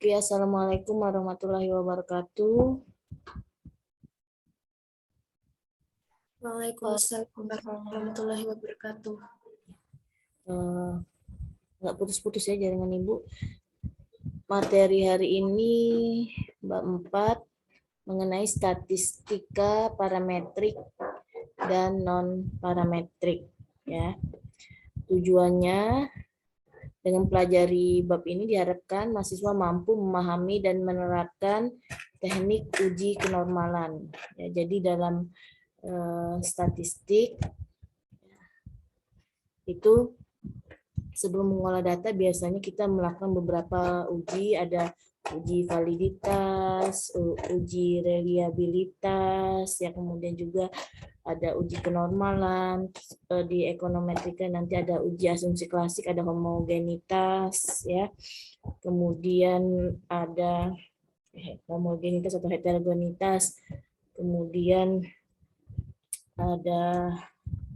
Oke, assalamualaikum warahmatullahi wabarakatuh. Waalaikumsalam warahmatullahi wabarakatuh. Nggak putus-putus ya jaringan Ibu. Materi hari ini bab 4 mengenai statistika parametrik dan non parametrik ya. Tujuannya dengan pelajari bab ini diharapkan mahasiswa mampu memahami dan menerapkan teknik uji kenormalan. Ya, jadi dalam statistik itu sebelum mengolah data biasanya kita melakukan beberapa uji, ada uji validitas, uji reliabilitas, ya kemudian juga ada uji kenormalan. Di ekonometrika nanti ada uji asumsi klasik, ada homogenitas, ya. Kemudian ada homogenitas atau heterogenitas. Kemudian ada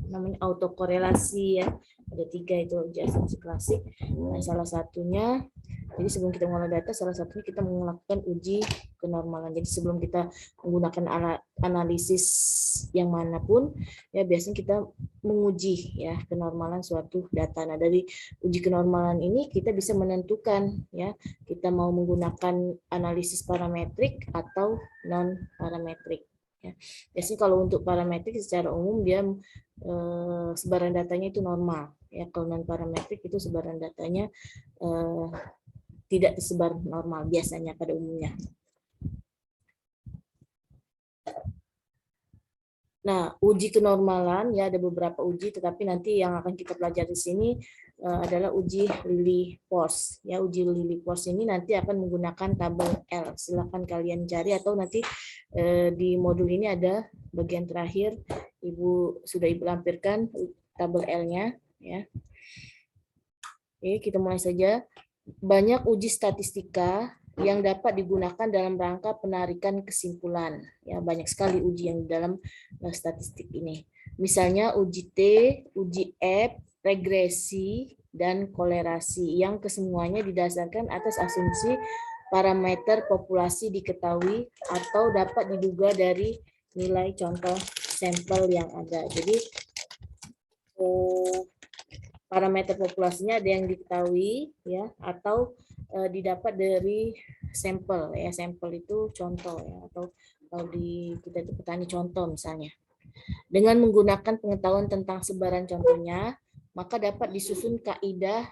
namanya autokorelasi ya. Ada 3 itu uji asumsi klasik. Nah, salah satunya, jadi sebelum kita mengolah data, salah satunya kita melakukan uji kenormalan. Jadi sebelum kita menggunakan analisis yang manapun, ya biasanya kita menguji ya kenormalan suatu data. Nah, dari uji kenormalan ini kita bisa menentukan ya kita mau menggunakan analisis parametrik atau non parametrik. Ya. Biasanya kalau untuk parametrik secara umum dia sebaran datanya itu normal. Ya, kalau non parametrik itu sebaran datanya tidak tersebar normal biasanya pada umumnya. Nah, uji kenormalan ya ada beberapa uji, tetapi nanti yang akan kita pelajari di sini adalah uji Lilliefors. Ya, uji Lilliefors ini nanti akan menggunakan tabel L. Silakan kalian cari atau nanti di modul ini ada bagian terakhir Ibu sudah Ibu lampirkan tabel L-nya ya. Oke, kita mulai saja. Banyak uji statistika yang dapat digunakan dalam rangka penarikan kesimpulan. Ya, banyak sekali uji yang dalam statistik ini. Misalnya uji T, uji F, regresi, dan kolerasi yang kesemuanya didasarkan atas asumsi parameter populasi diketahui atau dapat diduga dari nilai contoh sampel yang ada. Jadi parameter populasinya ada yang diketahui ya atau didapat dari sampel ya. Sampel itu contoh ya, atau kalau di kita itu petani contoh misalnya. Dengan menggunakan pengetahuan tentang sebaran contohnya, maka dapat disusun kaidah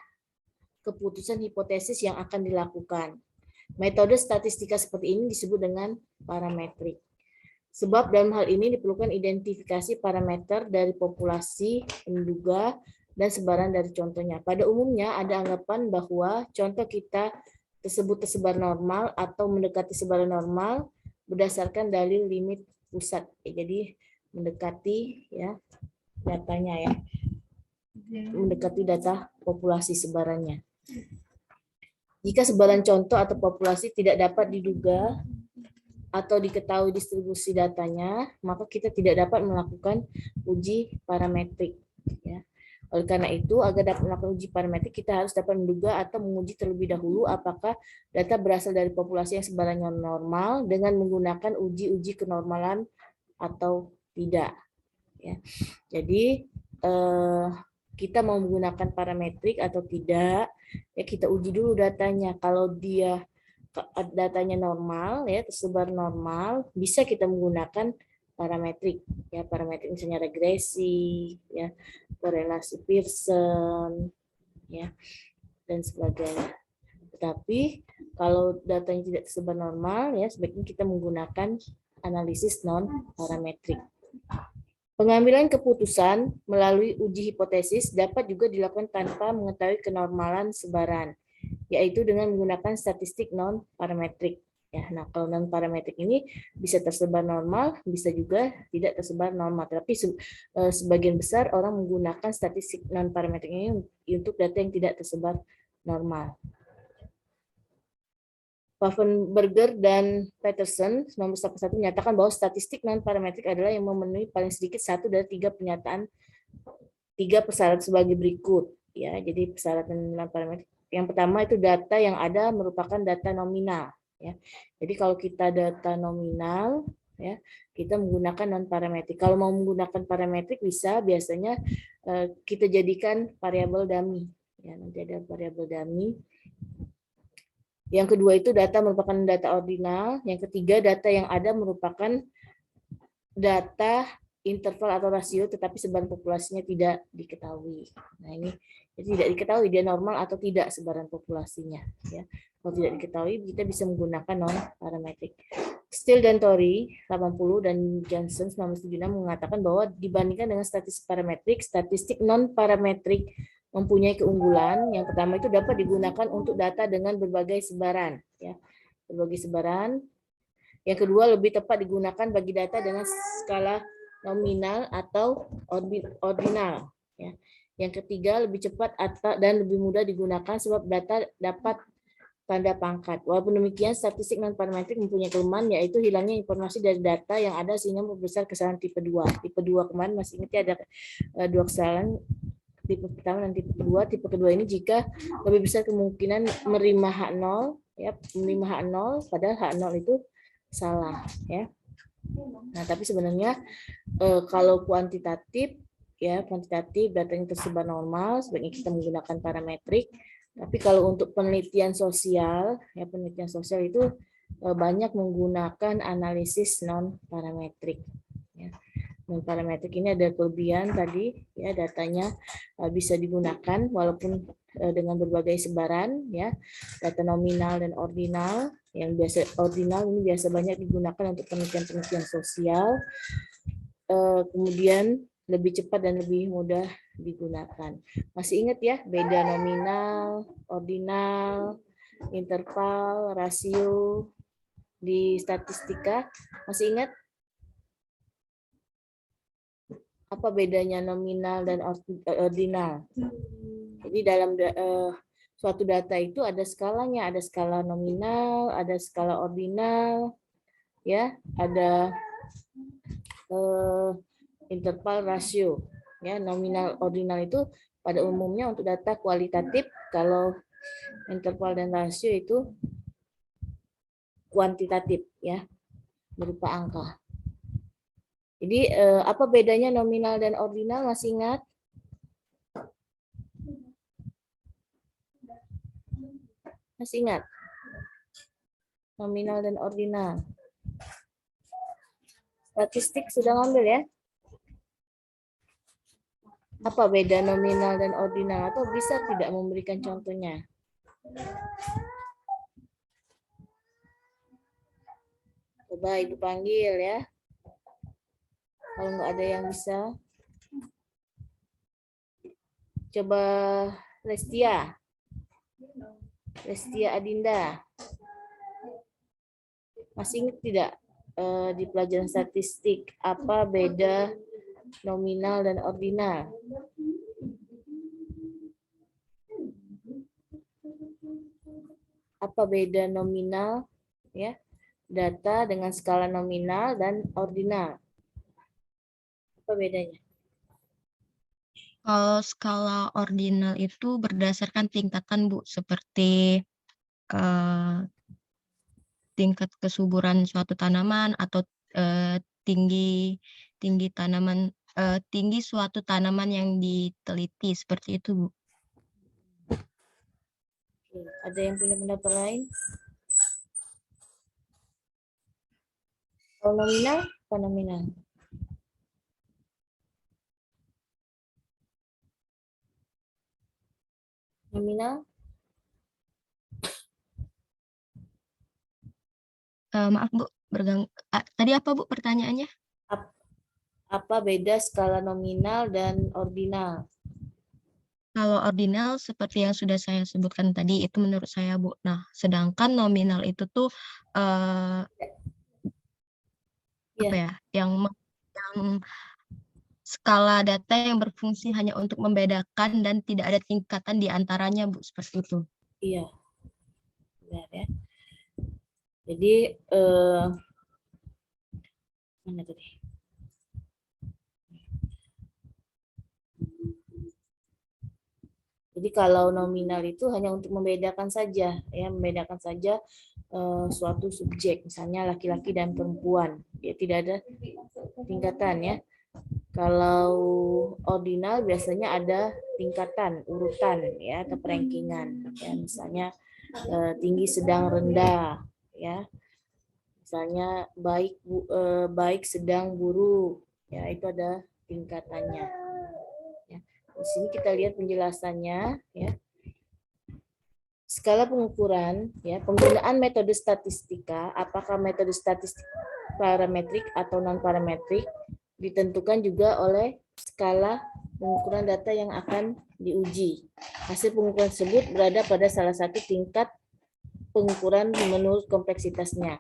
keputusan hipotesis yang akan dilakukan. Metode statistika seperti ini disebut dengan parametrik. Sebab dalam hal ini diperlukan identifikasi parameter dari populasi penduga dan sebaran dari contohnya. Pada umumnya ada anggapan bahwa contoh kita tersebut tersebar normal atau mendekati sebaran normal berdasarkan dalil limit pusat. Jadi mendekati ya datanya ya. Mendekati data populasi sebarannya. Jika sebaran contoh atau populasi tidak dapat diduga atau diketahui distribusi datanya, maka kita tidak dapat melakukan uji parametrik. Ya. Oleh karena itu, agar dapat melakukan uji parametrik, kita harus dapat menduga atau menguji terlebih dahulu apakah data berasal dari populasi yang sebarannya normal dengan menggunakan uji-uji kenormalan atau tidak. Ya. Jadi, kita mau menggunakan parametrik atau tidak, ya kita uji dulu datanya. Kalau dia datanya normal ya tersebar normal, bisa kita menggunakan parametrik ya, parametrik misalnya regresi ya, korelasi Pearson ya dan sebagainya. Tetapi kalau datanya tidak tersebar normal ya sebaiknya kita menggunakan analisis non parametrik. Pengambilan keputusan melalui uji hipotesis dapat juga dilakukan tanpa mengetahui kenormalan sebaran, yaitu dengan menggunakan statistik non-parametrik. Ya, nah kalau non-parametrik ini bisa tersebar normal, bisa juga tidak tersebar normal. Tapi sebagian besar orang menggunakan statistik non-parametrik ini untuk data yang tidak tersebar normal. Pfaffenberger dan Peterson 1981 menyatakan bahwa statistik non-parametrik adalah yang memenuhi paling sedikit 1 dari 3 persyaratan sebagai berikut. Ya, jadi persyaratan non-parametrik Yang pertama itu data yang ada merupakan data nominal. Ya. Jadi kalau kita data nominal, ya kita menggunakan non parametrik. Kalau mau menggunakan parametrik bisa biasanya kita jadikan variabel dummy. Ya, nanti ada variabel dummy. Yang kedua itu data merupakan data ordinal. Yang ketiga data yang ada merupakan data interval atau rasio, tetapi sebaran populasinya tidak diketahui. Nah ini jadi tidak diketahui dia normal atau tidak sebaran populasinya. Ya. Kalau tidak diketahui, kita bisa menggunakan non parametrik. Steele dan Torrey 80 dan Johnson 1976 mengatakan bahwa dibandingkan dengan statistik parametrik, statistik non parametrik mempunyai keunggulan. Yang pertama itu dapat digunakan untuk data dengan berbagai sebaran. Ya. Berbagai sebaran. Yang kedua lebih tepat digunakan bagi data dengan skala nominal atau ordinal. Ya. Yang ketiga lebih cepat dan lebih mudah digunakan sebab data dapat tanda pangkat. Walaupun demikian, statistik non parametrik mempunyai kelemahan yaitu hilangnya informasi dari data yang ada sehingga memperbesar kesalahan tipe 2. Tipe 2 kemarin masih ingat ya ada dua kesalahan, tipe pertama dan tipe kedua. Tipe kedua ini jika lebih besar kemungkinan menerima H0, ya, menerima H0 padahal H0 itu salah, ya. Nah, tapi sebenarnya kalau kuantitatif ya, kuantitatif datanya tersebar normal, sebaiknya kita menggunakan parametrik. Tapi kalau untuk penelitian sosial, ya penelitian sosial itu banyak menggunakan analisis non parametrik. Ya. Non parametrik ini ada kelebihan tadi, ya datanya bisa digunakan walaupun dengan berbagai sebaran, ya data nominal dan ordinal. Yang biasa ordinal ini biasa banyak digunakan untuk penelitian-penelitian sosial. Kemudian lebih cepat dan lebih mudah digunakan. Masih ingat ya beda nominal, ordinal, interval, rasio di statistika? Masih ingat? Apa bedanya nominal dan ordinal? Jadi dalam suatu data itu ada skalanya, ada skala nominal, ada skala ordinal, ya, ada interval rasio. Ya, nominal ordinal itu pada umumnya untuk data kualitatif, kalau interval dan rasio itu kuantitatif, ya, berupa angka. Jadi apa bedanya nominal dan ordinal, masih ingat? Masih ingat? Nominal dan ordinal. Statistik sudah ngambil ya? Apa beda nominal dan ordinal, atau bisa tidak memberikan contohnya? Coba Ibu panggil ya. Kalau nggak ada yang bisa. Coba Lestia. Lestia Adinda. Masih ingat tidak di pelajaran statistik apa beda nominal dan ordinal? Apa beda nominal, ya, data dengan skala nominal dan ordinal? Apa bedanya? Kalau skala ordinal itu berdasarkan tingkatan, Bu, seperti tingkat kesuburan suatu tanaman atau tinggi tanaman, tinggi suatu tanaman yang diteliti, seperti itu, Bu. Oke, ada yang punya pendapat lain? Kalau nominal, apa nominal? Nominal? Maaf, Bu, tadi apa, Bu, pertanyaannya? Apa beda skala nominal dan ordinal? Kalau ordinal seperti yang sudah saya sebutkan tadi, itu menurut saya, Bu. Nah, sedangkan nominal itu tuh apa ya, yang skala data yang berfungsi hanya untuk membedakan dan tidak ada tingkatan di antaranya, Bu, seperti itu. Iya, benar ya. Jadi mana tadi? Jadi kalau nominal itu hanya untuk membedakan saja, ya membedakan saja suatu subjek, misalnya laki-laki dan perempuan, dia tidak ada tingkatan ya. Kalau ordinal biasanya ada tingkatan, urutan ya atau rankingan, ya misalnya tinggi, sedang, rendah, ya. Misalnya baik, sedang, buruk, ya itu ada tingkatannya. Ya. Di sini kita lihat penjelasannya, ya. Skala pengukuran, ya, penggunaan metode statistika, apakah metode statistik parametrik atau non parametrik, ditentukan juga oleh skala pengukuran data yang akan diuji. Hasil pengukuran tersebut berada pada salah satu tingkat pengukuran menurut kompleksitasnya.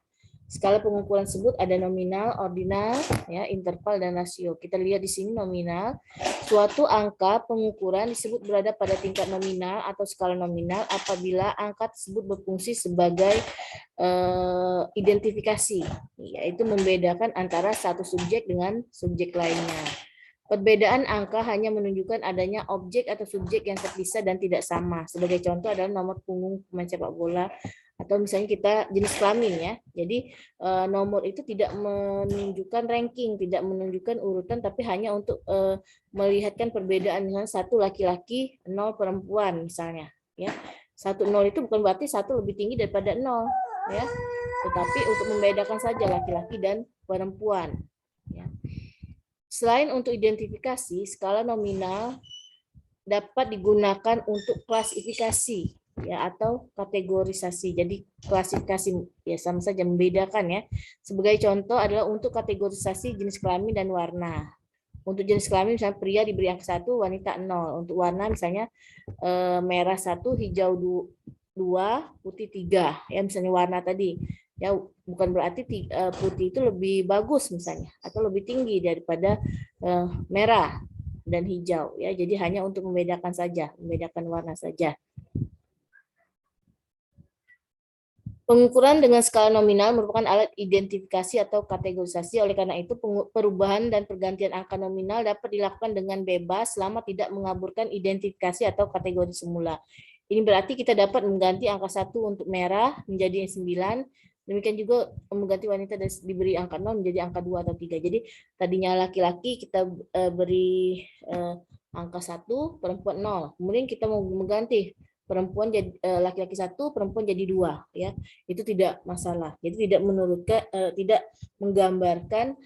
Skala pengukuran tersebut ada nominal, ordinal, ya, interval, dan rasio. Kita lihat di sini nominal. Suatu angka pengukuran disebut berada pada tingkat nominal atau skala nominal apabila angka tersebut berfungsi sebagai identifikasi, yaitu membedakan antara satu subjek dengan subjek lainnya. Perbedaan angka hanya menunjukkan adanya objek atau subjek yang terpisah dan tidak sama. Sebagai contoh adalah nomor punggung pemain sepak bola, atau misalnya kita jenis kelamin ya. Jadi nomor itu tidak menunjukkan ranking, tidak menunjukkan urutan, tapi hanya untuk melihatkan perbedaan, misalnya 1 laki-laki, 0 perempuan misalnya. Ya, 1 0 itu bukan berarti 1 lebih tinggi daripada 0, ya. Tetapi untuk membedakan saja laki-laki dan perempuan. Ya. Selain untuk identifikasi, skala nominal dapat digunakan untuk klasifikasi, ya, atau kategorisasi. Jadi klasifikasi ya sama saja, membedakan ya. Sebagai contoh adalah untuk kategorisasi jenis kelamin dan warna. Untuk jenis kelamin misalnya pria diberi angka 1, wanita 0. Untuk warna misalnya merah 1, hijau 2, putih 3. Ya misalnya warna tadi. Ya bukan berarti putih itu lebih bagus misalnya atau lebih tinggi daripada merah dan hijau ya. Jadi hanya untuk membedakan saja, membedakan warna saja. Pengukuran dengan skala nominal merupakan alat identifikasi atau kategorisasi. Oleh karena itu, perubahan dan pergantian angka nominal dapat dilakukan dengan bebas selama tidak mengaburkan identifikasi atau kategori semula. Ini berarti kita dapat mengganti angka 1 untuk merah menjadi 9. Demikian juga mengganti wanita diberi angka 0 menjadi angka 2 atau 3. Jadi tadinya laki-laki kita beri angka 1, perempuan 0. Kemudian kita mau mengganti perempuan jadi laki-laki 1, perempuan jadi 2, ya. Itu tidak masalah. Jadi tidak tidak menggambarkan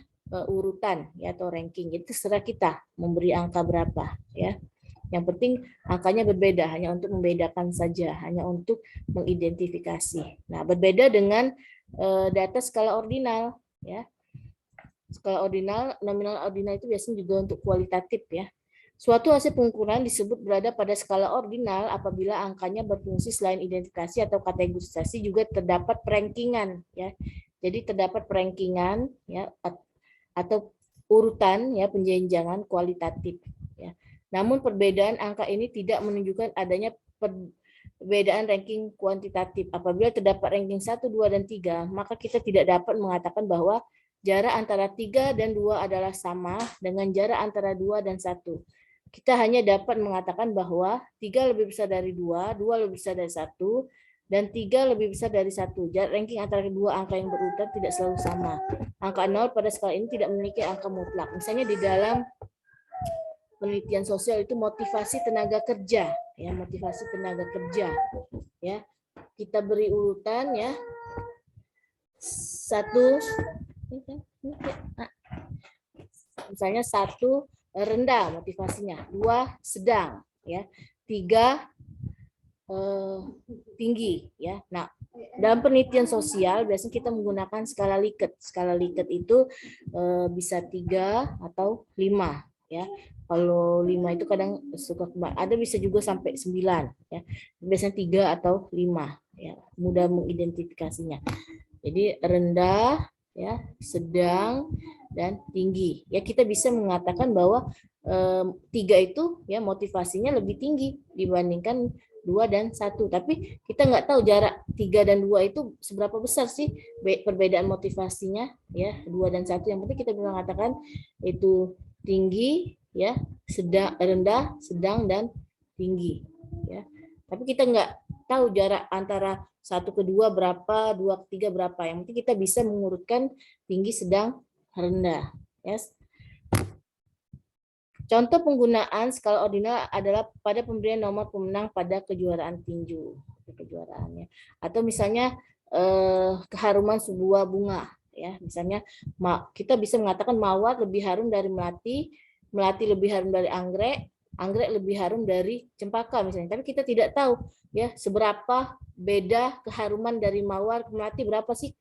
urutan ya atau ranking. Jadi terserah kita memberi angka berapa, ya. Yang penting angkanya berbeda, hanya untuk membedakan saja, hanya untuk mengidentifikasi. Nah, berbeda dengan data skala ordinal, ya. Skala ordinal, nominal ordinal itu biasanya juga untuk kualitatif, ya. Suatu hasil pengukuran disebut berada pada skala ordinal apabila angkanya berfungsi selain identifikasi atau kategorisasi juga terdapat perankingan, ya. Jadi terdapat perankingan ya atau urutan ya penjenjangan kualitatif, ya. Namun perbedaan angka ini tidak menunjukkan adanya perbedaan ranking kuantitatif. Apabila terdapat ranking 1, 2 dan 3, maka kita tidak dapat mengatakan bahwa jarak antara 3 dan 2 adalah sama dengan jarak antara 2 dan 1. Kita hanya dapat mengatakan bahwa 3 lebih besar dari 2, 2 lebih besar dari 1, dan 3 lebih besar dari 1. Jarak ranking antara kedua angka yang berurutan tidak selalu sama. Angka 0 pada skala ini tidak memiliki angka mutlak. Misalnya di dalam penelitian sosial itu motivasi tenaga kerja, ya, motivasi tenaga kerja, ya. Kita beri urutan ya. 1 misalnya 1 rendah motivasinya, 2 sedang, ya, 3 tinggi, ya. Nah, dalam penelitian sosial biasanya kita menggunakan skala Likert. Skala Likert itu bisa 3 atau 5, ya. Kalau 5 itu kadang suka ada bisa juga sampai 9, ya. Biasanya 3 atau 5, ya. Mudah mengidentifikasinya. Jadi rendah, ya, sedang, dan tinggi. Ya, kita bisa mengatakan bahwa 3 itu ya motivasinya lebih tinggi dibandingkan 2 dan 1. Tapi kita nggak tahu jarak 3 dan 2 itu seberapa besar sih perbedaan motivasinya, ya, 2 dan 1. Yang penting kita bisa mengatakan itu tinggi, ya, sedang, rendah, sedang, dan tinggi. Tapi kita nggak tahu jarak antara 1 ke 2 berapa, 2 ke 3 berapa. Yang penting kita bisa mengurutkan tinggi, sedang, rendah. Yes. Contoh penggunaan skala ordinal adalah pada pemberian nomor pemenang pada kejuaraan tinju, kejuaraannya. Atau misalnya keharuman sebuah bunga, ya. Misalnya kita bisa mengatakan mawar lebih harum dari melati, melati lebih harum dari anggrek, anggrek lebih harum dari cempaka misalnya. Tapi kita tidak tahu ya seberapa beda keharuman dari mawar ke melati, berapa sih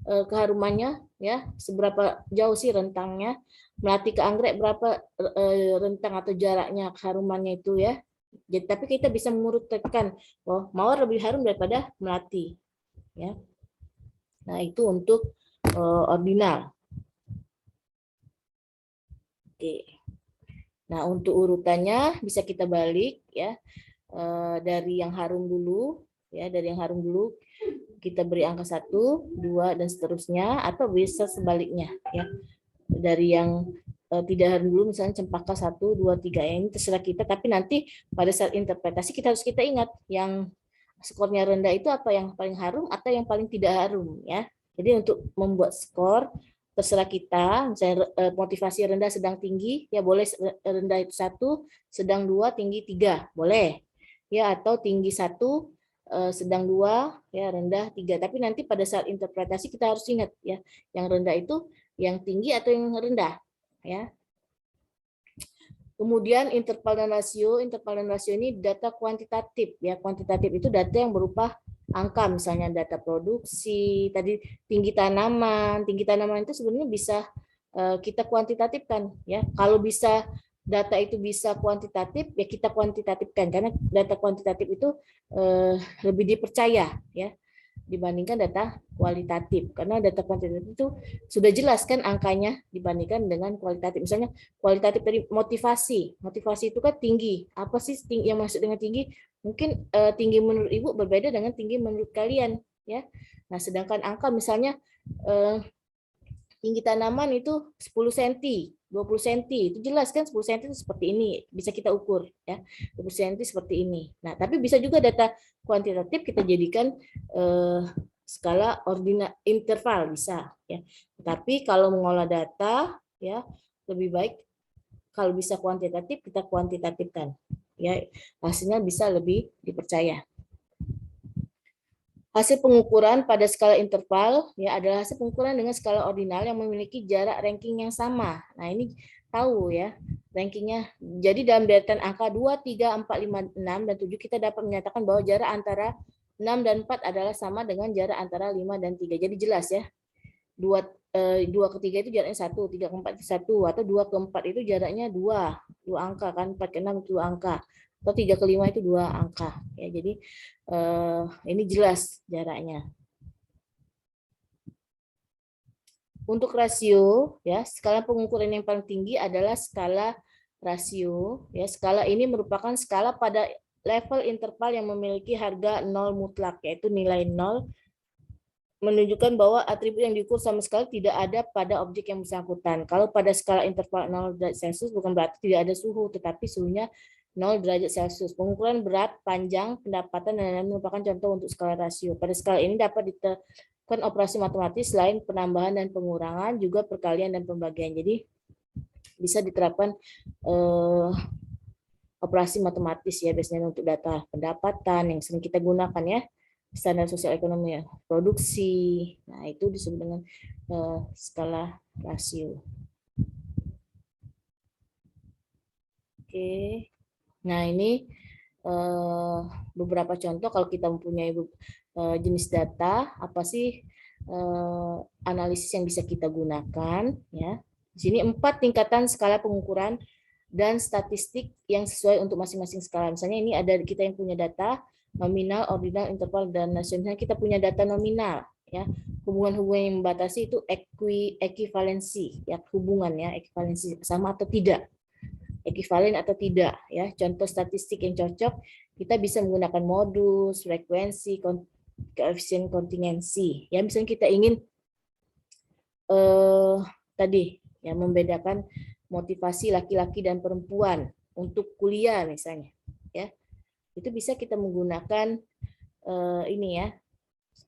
keharumannya, ya, seberapa jauh sih rentangnya. Melati ke anggrek berapa rentang atau jaraknya keharumannya itu, ya. Jadi, tapi kita bisa mengurutkan, oh mawar lebih harum daripada melati, ya. Nah itu untuk ordinal. Oke. Nah untuk urutannya bisa kita balik, ya, dari yang harum dulu, ya, dari yang harum dulu kita beri angka 1, 2 dan seterusnya, atau bisa sebaliknya, ya. Dari yang tidak harum dulu, misalnya cempaka 1, 2, 3, ini terserah kita, tapi nanti pada saat interpretasi kita harus ingat yang skornya rendah itu apa, yang paling harum atau yang paling tidak harum, ya. Jadi untuk membuat skor terserah kita, misalnya motivasi rendah, sedang, tinggi, ya boleh rendah itu 1, sedang 2, tinggi 3, boleh. Ya, atau tinggi 1, sedang 2, ya rendah 3. Tapi nanti pada saat interpretasi kita harus ingat, ya, yang rendah itu yang tinggi atau yang rendah, ya. Kemudian interval dan rasio ini data kuantitatif, ya. Kuantitatif itu data yang berupa angka, misalnya data produksi, tadi tinggi tanaman itu sebenarnya bisa kita kuantitatifkan, ya. Kalau bisa data itu bisa kuantitatif, ya kita kuantitatifkan, karena data kuantitatif itu lebih dipercaya, ya, dibandingkan data kualitatif, karena data kuantitatif itu sudah jelas kan angkanya dibandingkan dengan kualitatif. Misalnya kualitatif dari motivasi itu kan tinggi. Apa sih yang maksud dengan tinggi? Mungkin tinggi menurut ibu berbeda dengan tinggi menurut kalian, ya. Nah sedangkan angka misalnya tinggi tanaman itu 10 cm, 20 cm, itu jelas kan 10 cm itu seperti ini, bisa kita ukur, ya. 20 cm seperti ini. Nah, tapi bisa juga data kuantitatif kita jadikan skala ordinal interval, bisa, ya. Tapi kalau mengolah data, ya, lebih baik kalau bisa kuantitatif kita kuantitatifkan, ya, hasilnya bisa lebih dipercaya. Hasil pengukuran pada skala interval, ya, adalah hasil pengukuran dengan skala ordinal yang memiliki jarak ranking yang sama. Nah, ini tahu, ya, rankingnya. Jadi dalam deretan angka 2, 3, 4, 5, 6, dan 7 kita dapat menyatakan bahwa jarak antara 6 dan 4 adalah sama dengan jarak antara 5 dan 3. Jadi jelas, ya. 2 ke 3 itu jaraknya 1, 3 ke 4 itu 1, atau 2 ke 4 itu jaraknya 2 angka kan, 4 ke 6 itu 2 angka. Atau 3 ke 5 itu 2 angka, ya. Jadi ini jelas jaraknya. Untuk rasio, ya, skala pengukuran yang paling tinggi adalah skala rasio, ya. Skala ini merupakan skala pada level interval yang memiliki harga 0 mutlak, yaitu nilai 0 menunjukkan bahwa atribut yang diukur sama sekali tidak ada pada objek yang bersangkutan. Kalau pada skala interval 0 derajat Celcius bukan berarti tidak ada suhu, tetapi suhunya 0 derajat Celcius. Pengukuran berat, panjang, pendapatan, dan lain-lain merupakan contoh untuk skala rasio. Pada skala ini dapat diterapkan operasi matematis selain penambahan dan pengurangan, juga perkalian dan pembagian. Jadi bisa diterapkan operasi matematis, ya, biasanya untuk data pendapatan yang sering kita gunakan, ya. Standar sosial ekonomi, ya, produksi. Nah, itu disebut dengan skala rasio. Oke. Nah, ini beberapa contoh kalau kita mempunyai jenis data, apa sih analisis yang bisa kita gunakan, ya. Di sini 4 tingkatan skala pengukuran dan statistik yang sesuai untuk masing-masing skala. Misalnya ini ada kita yang punya data nominal, ordinal, interval, dan nasional. Kita punya data nominal, ya. Hubungan-hubungan yang membatasi itu ekivalensi, ya, hubungan, ya, ekivalensi sama atau tidak, ekivalen atau tidak, ya. Contoh statistik yang cocok kita bisa menggunakan modus, frekuensi, koefisien kontingensi, ya. Misalnya kita ingin tadi, ya, membedakan motivasi laki-laki dan perempuan untuk kuliah misalnya, ya. itu bisa kita menggunakan ini ya,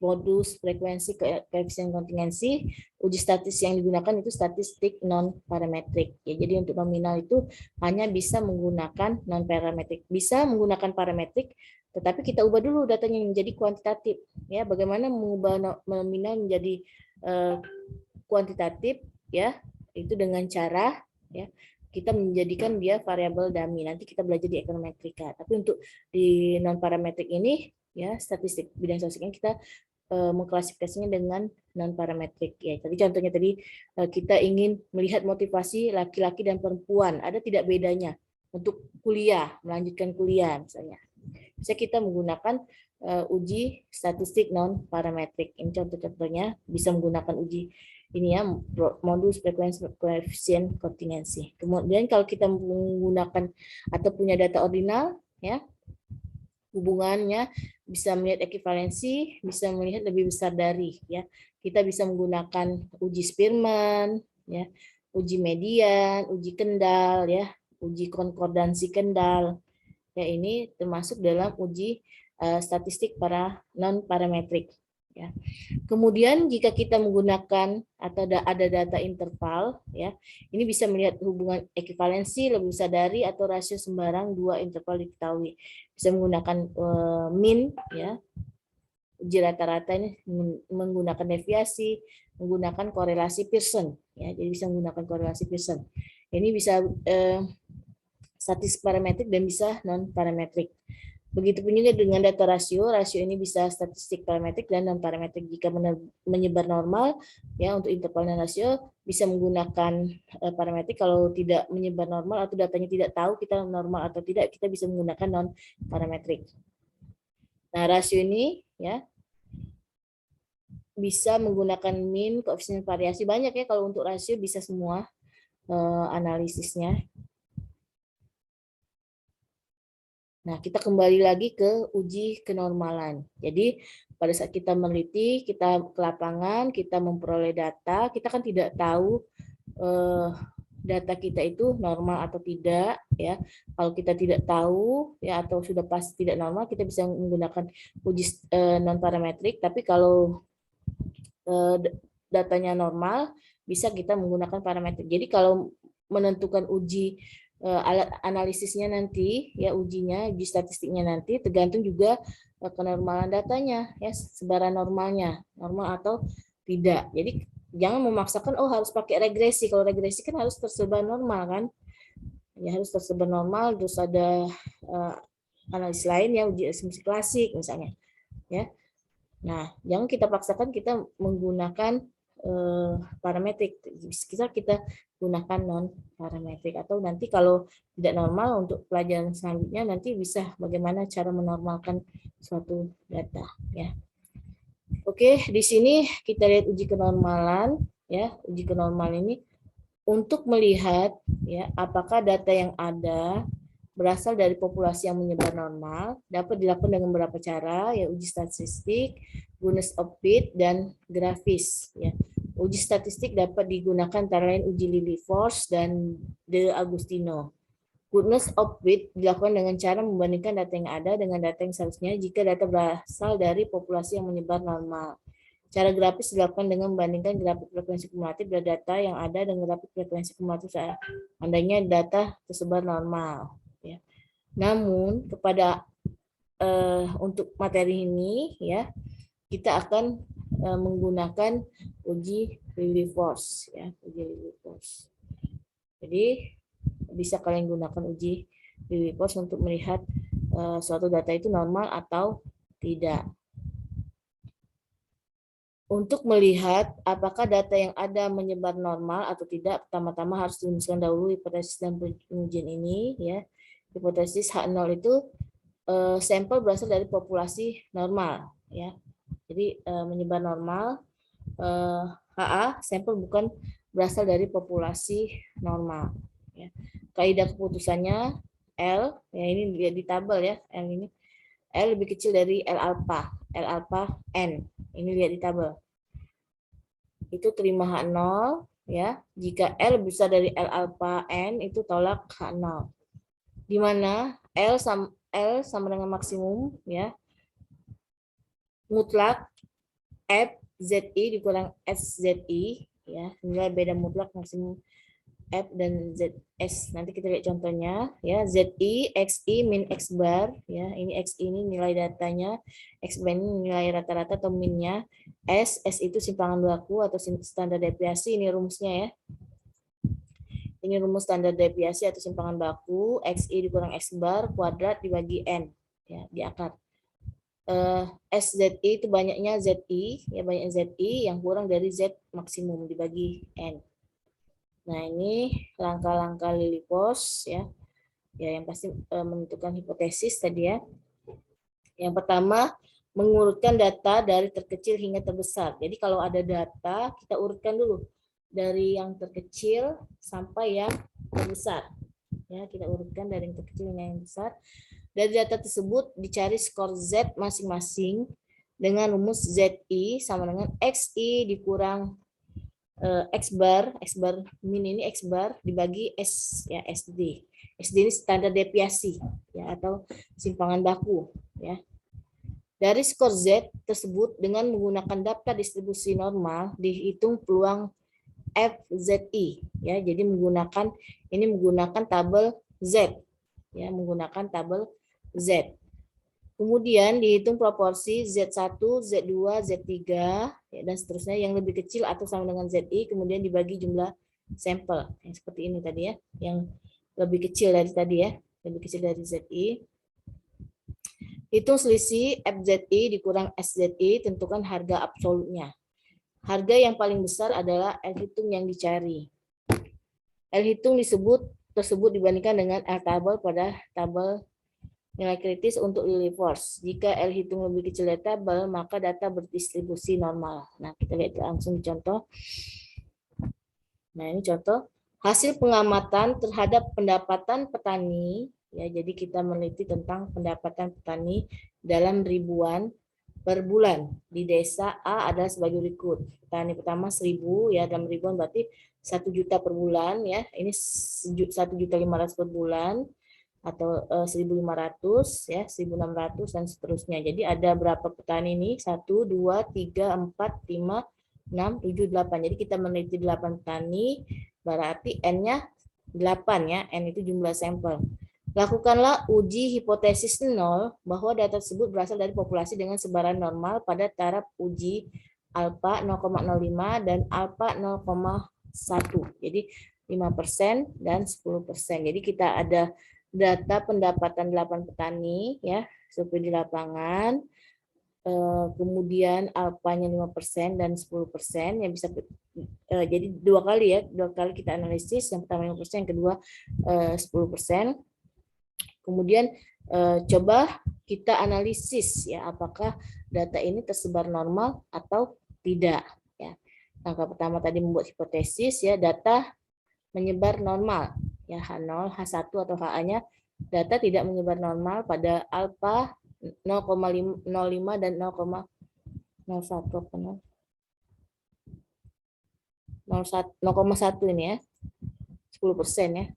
modus, frekuensi, koefisien kontingensi. Uji statistik yang digunakan itu statistik non parametrik. Ya, jadi untuk nominal itu hanya bisa menggunakan non parametrik. Bisa menggunakan parametrik, tetapi kita ubah dulu datanya menjadi kuantitatif. Ya, bagaimana mengubah nominal menjadi kuantitatif? Ya, itu dengan cara ya kita menjadikan dia variabel dummy. Nanti kita belajar di ekonometrika. Tapi untuk di non parametrik ini ya, statistik bidang statistiknya kita mengklasifikasinya dengan non parametrik ya. Tadi contohnya tadi kita ingin melihat motivasi laki-laki dan perempuan, ada tidak bedanya untuk kuliah, melanjutkan kuliah misalnya. Bisa kita menggunakan uji statistik non parametrik. Ini contoh-contohnya, bisa menggunakan uji ini ya, modus, frekuensi, koefisien kontingensi. Kemudian kalau kita menggunakan atau punya data ordinal ya, hubungannya bisa melihat ekivalensi, bisa melihat lebih besar dari ya. Kita bisa menggunakan uji Spearman ya, uji median, uji kendal ya, uji konkordansi kendal. Ya, ini termasuk dalam uji statistik para non parametrik ya. Kemudian jika kita menggunakan atau ada data interval ya, ini bisa melihat hubungan ekivalensi, lebih besar dari atau rasio sembarang dua interval diketahui. Bisa menggunakan mean ya, uji rata-rata ini menggunakan deviasi, menggunakan korelasi Pearson ya. Jadi bisa menggunakan korelasi Pearson. Ini bisa statistik parametrik dan bisa non parametrik. Begitupun juga dengan data rasio, rasio ini bisa statistik parametrik dan non parametrik. Jika menyebar normal ya untuk interval dan rasio bisa menggunakan parametrik. Kalau tidak menyebar normal atau datanya tidak tahu kita normal atau tidak, kita bisa menggunakan non parametrik. Nah, rasio ini ya bisa menggunakan mean, koefisien variasi, banyak ya. Kalau untuk rasio bisa semua analisisnya. Nah, kita kembali lagi ke uji kenormalan. Jadi, pada saat kita meneliti, kita ke lapangan, kita memperoleh data, kita kan tidak tahu data kita itu normal atau tidak ya. Kalau kita tidak tahu ya atau sudah pasti tidak normal, kita bisa menggunakan uji non parametrik. Tapi kalau datanya normal, bisa kita menggunakan parametrik. Jadi kalau menentukan uji alat analisisnya nanti ya, uji statistiknya nanti tergantung juga kenormalan datanya ya, sebaran normalnya normal atau tidak. Jadi jangan memaksakan harus pakai regresi. Kalau regresi kan harus tersebar normal kan ya, harus tersebar normal. Terus ada analisis lain ya, uji asumsi klasik misalnya ya. Nah, jangan kita paksakan kita menggunakan parametrik, kita gunakan non parametrik. Atau nanti kalau tidak normal, untuk pelajaran selanjutnya nanti bisa bagaimana cara menormalkan suatu data ya. Oke, di sini kita lihat uji kenormalan ya. Uji kenormalan ini untuk melihat ya apakah data yang ada berasal dari populasi yang menyebar normal, dapat dilakukan dengan beberapa cara ya, uji statistik, goodness of fit, dan grafis ya. Uji statistik dapat digunakan antara lain uji Lilliefors dan De Agostino. Goodness of fit dilakukan dengan cara membandingkan data yang ada dengan data yang seharusnya jika data berasal dari populasi yang menyebar normal. Cara grafis dilakukan dengan membandingkan grafik frekuensi kumulatif dari data yang ada dengan grafik frekuensi kumulatif seandainya data tersebar normal. Ya. Namun kepada untuk materi ini ya, kita akan menggunakan uji Lilliefors ya, uji Lilliefors. Jadi bisa kalian gunakan uji Lilliefors untuk melihat suatu data itu normal atau tidak. Untuk melihat apakah data yang ada menyebar normal atau tidak, pertama-tama harus dirumuskan dahulu hipotesis dan pengujian ini ya. Hipotesis H0 itu sampel berasal dari populasi normal ya. Jadi menyebar normal, HA sampel bukan berasal dari populasi normal ya. Kaidah keputusannya L ya, ini lihat di tabel ya, L ini L lebih kecil dari L alpha N. Ini lihat di tabel. Itu terima H0 ya. Jika L besar dari L alpha N itu tolak H0. Di mana L sama dengan maksimum ya. Mutlak F ZI dikurang SZI ya. Nilai beda mutlak maksimum F dan ZS. Nanti kita lihat contohnya ya. ZI, XI, min X bar ya. Ini XI ini nilai datanya, X bar ini nilai rata-rata atau minnya. S itu simpangan baku atau standar deviasi, ini rumusnya ya. Ini rumus standar deviasi atau simpangan baku, XI dikurang X bar kuadrat dibagi N ya, di akar. SZI itu banyaknya ZI ya, banyak ZI yang kurang dari Z maksimum dibagi N. Nah, ini langkah-langkah Lilliepos ya. Ya, yang pasti menentukan hipotesis tadi ya. Yang pertama, mengurutkan data dari terkecil hingga terbesar. Jadi kalau ada data, kita urutkan dulu dari yang terkecil sampai yang terbesar. Ya, kita urutkan dari yang terkecil hingga yang besar. Dari data tersebut dicari skor Z masing-masing dengan rumus ZI sama dengan XI dikurang X bar min ini X bar dibagi S ya, SD. SD ini standar deviasi ya atau simpangan baku ya. Dari skor Z tersebut dengan menggunakan daftar distribusi normal dihitung peluang FZI ya. Jadi menggunakan tabel Z ya, menggunakan tabel Z. Kemudian dihitung proporsi Z1, Z2, Z3 ya, dan seterusnya yang lebih kecil atau sama dengan ZI, kemudian dibagi jumlah sampel. Yang seperti ini tadi ya, yang lebih kecil dari tadi ya, lebih kecil dari ZI. Hitung selisih FZI dikurang SZI, tentukan harga absolutnya. Harga yang paling besar adalah L hitung yang dicari. L hitung tersebut dibandingkan dengan L tabel pada tabel nilai kritis untuk Lilliepos. Jika L hitung lebih kecil dari tabel, maka data berdistribusi normal. Nah, kita lihat langsung contoh. Nah, ini contoh hasil pengamatan terhadap pendapatan petani. Ya, jadi kita meneliti tentang pendapatan petani dalam ribuan per bulan. Di desa A adalah sebagai berikut. Petani pertama 1.000 ya, dalam ribuan berarti 1 juta per bulan ya. Ini 1.500.000 per bulan atau 1.500 ya, 1.600 dan seterusnya. Jadi ada berapa petani ini? 1 2 3 4 5 6 7 8. Jadi kita meneliti 8 petani, berarti N-nya 8 ya. N itu jumlah sampel. Lakukanlah uji hipotesis 0 bahwa data tersebut berasal dari populasi dengan sebaran normal pada taraf uji alfa 0,05 dan alfa 0,1. Jadi 5% dan 10%. Jadi kita ada data pendapatan 8 petani ya, survei di lapangan. Kemudian alfanya 5% dan 10% yang bisa jadi dua kali kita analisis, yang pertama 5%, yang kedua 10%. Kemudian coba kita analisis ya, apakah data ini tersebar normal atau tidak ya. Langkah pertama tadi membuat hipotesis ya, data menyebar normal ya, H0, H1 atau HA-nya data tidak menyebar normal pada alfa 0,05 dan 0,01 ini ya, 10% ya.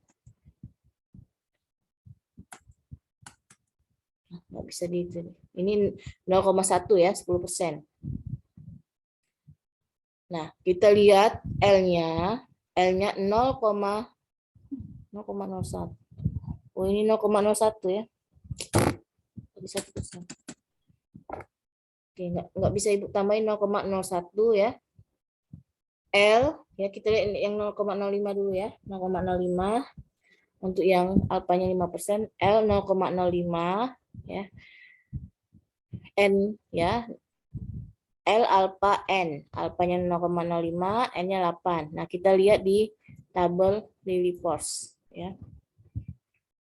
Nggak bisa di ini 0,1 ya, 10%. Nah, kita lihat L-nya 0,01. Oh, ini 0,01 ya. Jadi 1%. Oke, nggak bisa Ibu tambahin 0,01 ya. L ya, kita lihat yang 0,05 dulu ya. 0,05 untuk yang alfanya 5%, L 0,05 ya. N ya. L alfa N, alfanya 0,05, N-nya 8. Nah, kita lihat di tabel Lilliepos ya.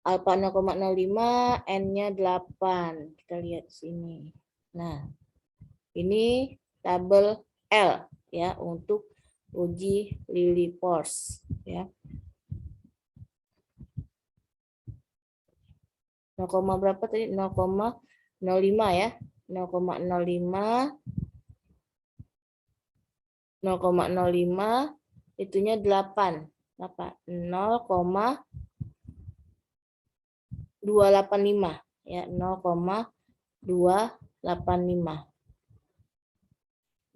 Alfa 0,05, N-nya 8. Kita lihat sini. Nah, ini tabel L ya untuk uji Lilliepos ya. 0, berapa tadi? 0,05 ya. 0,05 itunya 8. Apa? 0,05 0,285 ya, 0,285.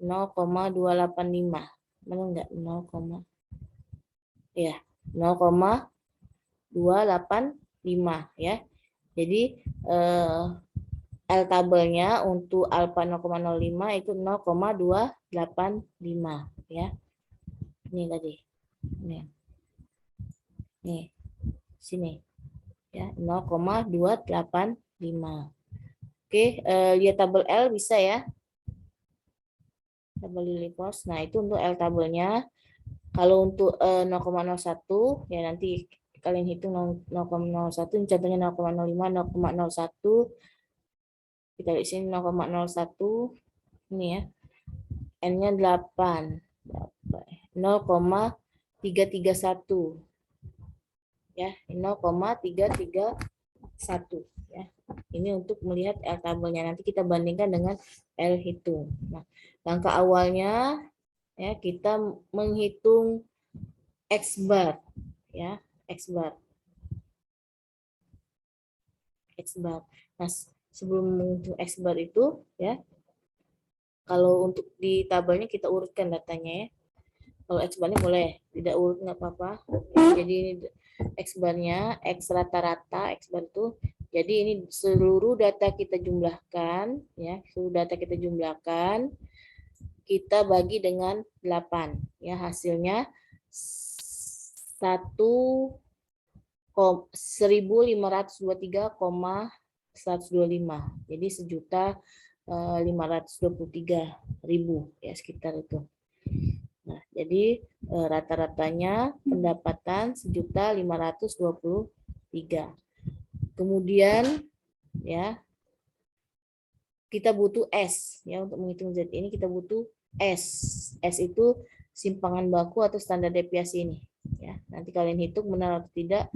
0,285. Benar enggak? 0, ya, 0,285 ya. Jadi L tabelnya untuk alfa 0,05 itu 0,285 ya. Ini tadi. Nih. Sini. Ya, 0,285. Oke, lihat tabel L bisa ya. Tabel Lilipos. Nah, itu untuk L tabelnya. Kalau untuk 0,01 ya nanti kalian hitung 0,01, contohnya 0,05, 0,01. Kita lihat sini 0,01 ini ya. N-nya 8. 0,331. Ya, 0,331 ya. Ini untuk melihat L tabelnya. Nanti kita bandingkan dengan L hitung. Nah, langkah awalnya ya kita menghitung X bar ya, X bar. X bar. Nah, sebelum menghitung X bar itu ya, kalau untuk di tabelnya kita urutkan datanya ya. Kalau X barnya boleh, tidak urut nggak apa-apa. Jadi ini X barnya, X rata-rata, X bar itu. Jadi ini seluruh data kita jumlahkan ya, seluruh data kita jumlahkan, kita bagi dengan 8 ya, hasilnya 1.523,125. Jadi 1.523.000 ya, sekitar itu. Nah, jadi rata-ratanya pendapatan 1.523. Kemudian ya kita butuh S ya, untuk menghitung Z ini kita butuh S. S itu simpangan baku atau standar deviasi ini ya. Nanti kalian hitung benar atau tidak.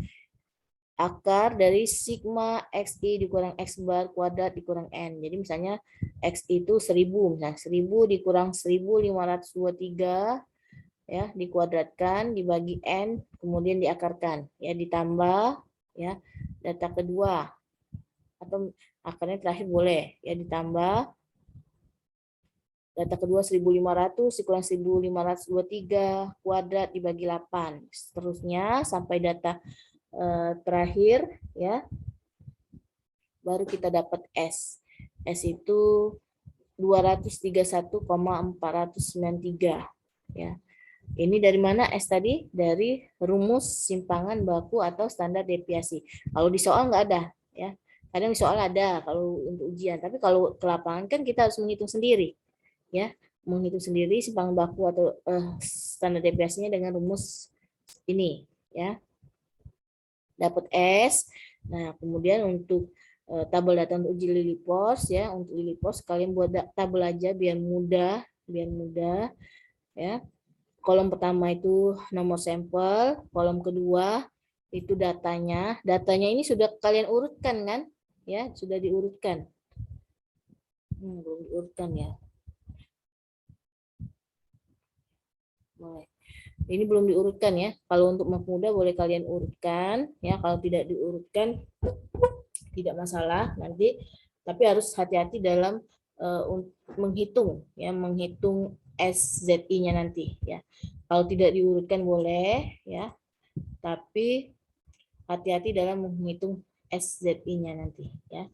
Akar dari sigma XI dikurang X bar kuadrat dikurang N. Jadi misalnya X itu 1000, misalnya 1000 dikurang 1.523 ya, dikuadratkan dibagi N, kemudian diakarkan ya, ditambah ya data kedua atau akarnya terakhir boleh ya, ditambah data kedua 1.500 dikurang 1.523 kuadrat dibagi 8. Seterusnya sampai data terakhir ya, baru kita dapat S. S itu 231,493 ya. Ini dari mana S tadi? Dari rumus simpangan baku atau standar deviasi. Kalau di soal nggak ada ya. Kadang di soal ada kalau untuk ujian, tapi kalau ke lapangan kan kita harus menghitung sendiri ya. Menghitung sendiri simpangan baku atau standar deviasinya dengan rumus ini ya. Dapat S. Nah, kemudian untuk tabel data untuk uji Lilipos ya, untuk Lilipos kalian buat tabel aja biar mudah ya. Kolom pertama itu nomor sampel, kolom kedua itu datanya. Datanya ini sudah kalian urutkan kan? Ya, sudah diurutkan. Belum diurutkan ya. Boleh. Ini belum diurutkan ya. Kalau untuk mempermudah boleh kalian urutkan ya. Kalau tidak diurutkan tidak masalah nanti, tapi harus hati-hati dalam menghitung ya, menghitung SZI-nya nanti ya. Kalau tidak diurutkan boleh ya, tapi hati-hati dalam menghitung SZI-nya nanti ya.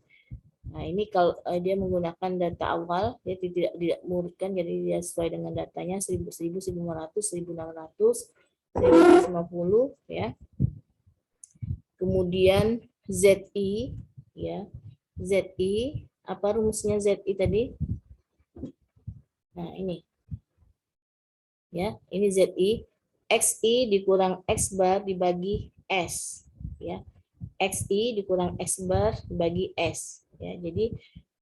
Nah, ini kalau dia menggunakan data awal, dia tidak mengurutkan, jadi dia sesuai dengan datanya 1000, 1500, 1600, 1150 ya. Kemudian ZI ya. ZI, apa rumusnya ZI tadi? Nah, ini. Ya, ini ZI. XI dikurang X bar dibagi S ya. XI dikurang X bar dibagi S ya. Jadi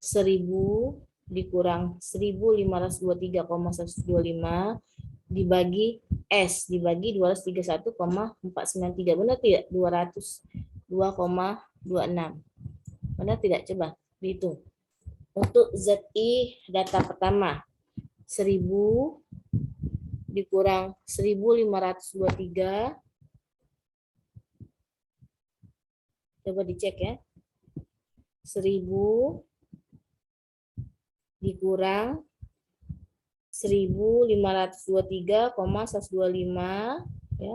1000 dikurang 1.523,125 dibagi S dibagi 231,493. Benar tidak? 202,26. Benar tidak? Coba dihitung. Untuk ZI data pertama 1000 dikurang 1.523 Coba dicek ya. 1000 dikurang 1523,125 ya,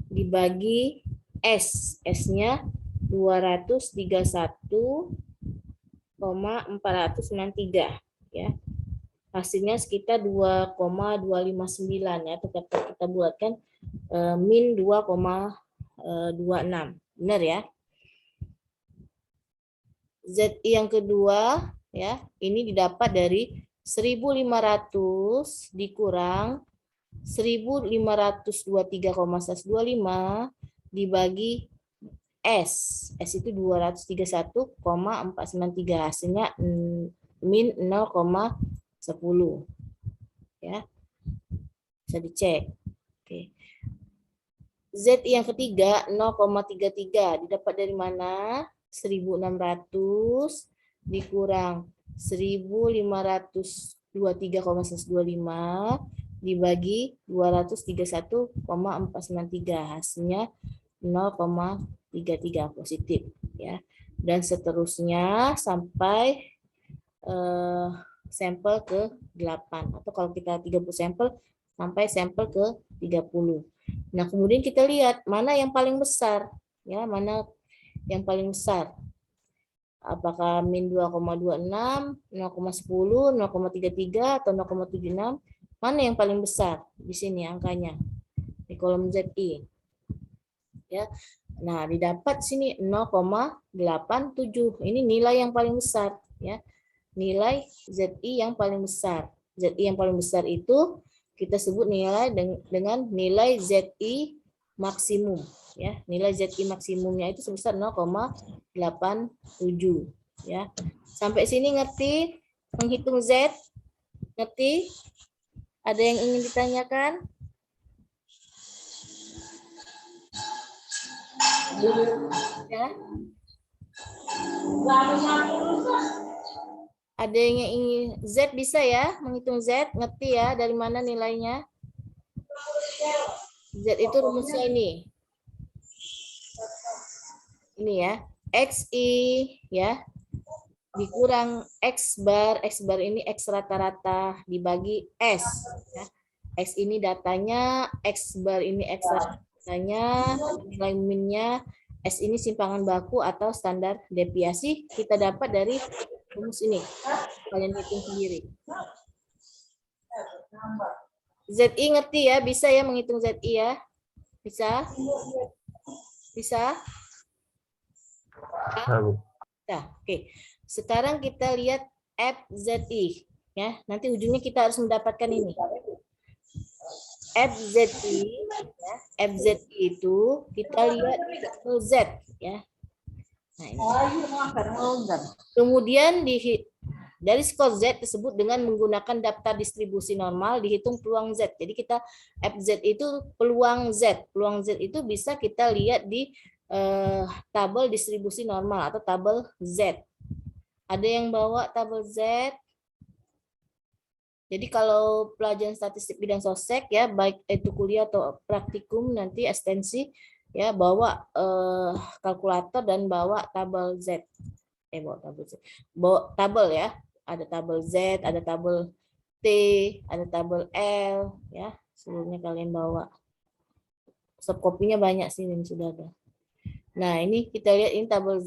dibagi S. S-nya 231,493 ya. Hasilnya sekitar 2,259 ya. Kita buatkan min 2,26. Benar ya? ZI yang kedua ya, ini didapat dari 1500 dikurang 1523,125 dibagi S. S itu 231,493. Hasilnya min 0,10 ya. Bisa dicek. Oke. ZI yang ketiga 0,33 didapat dari mana? 1600 dikurang 1523,125 dibagi 231,493, hasilnya 0,33 positif ya. Dan seterusnya sampai sampel ke 8, atau kalau kita 30 sampel sampai sampel ke 30. Nah, kemudian kita lihat mana yang paling besar ya, mana yang paling besar. Apakah min 2,26, 0,10, 0,33 atau 0,76? Mana yang paling besar di sini angkanya? Di kolom ZI. Ya. Nah, didapat sini 0,87. Ini nilai yang paling besar ya. Nilai ZI yang paling besar. ZI yang paling besar itu kita sebut nilai dengan nilai ZI maksimum ya. Nilai ZI maksimumnya itu sebesar 0,87 ya. Sampai sini ngerti menghitung Z? Ngerti? Ada yang ingin ditanyakan? Ya. Ada yang ingin Z bisa ya menghitung Z? Ngerti ya dari mana nilainya? Z itu rumusnya ini. Ini ya, XI ya dikurang X bar ini X rata-rata dibagi S ya. X ini datanya, X bar ini X ratanya, nilai minnya, S ini simpangan baku atau standar deviasi, kita dapat dari rumus ini. Kalian hitung sendiri. ZI ngerti ya? Bisa ya menghitung ZI ya? Bisa? Bisa? Nah, oke. Sekarang kita lihat FZI ya. Nanti ujungnya kita harus mendapatkan ini. FZI ya. FZI itu kita lihat Z ya. Nah, ini. Kemudian dari skor Z tersebut dengan menggunakan daftar distribusi normal dihitung peluang Z. Jadi kita FZ itu peluang Z. Peluang Z itu bisa kita lihat di tabel distribusi normal atau tabel Z. Ada yang bawa tabel Z? Jadi kalau pelajaran statistik bidang sosek ya, baik itu kuliah atau praktikum nanti ekstensi ya, bawa kalkulator dan bawa tabel Z. Bawa tabel Z. Bawa tabel ya. Ada tabel Z, ada tabel T, ada tabel L ya. Seluruhnya kalian bawa. Subkopinya banyak sih ini sudah ada. Nah, ini kita lihat ini tabel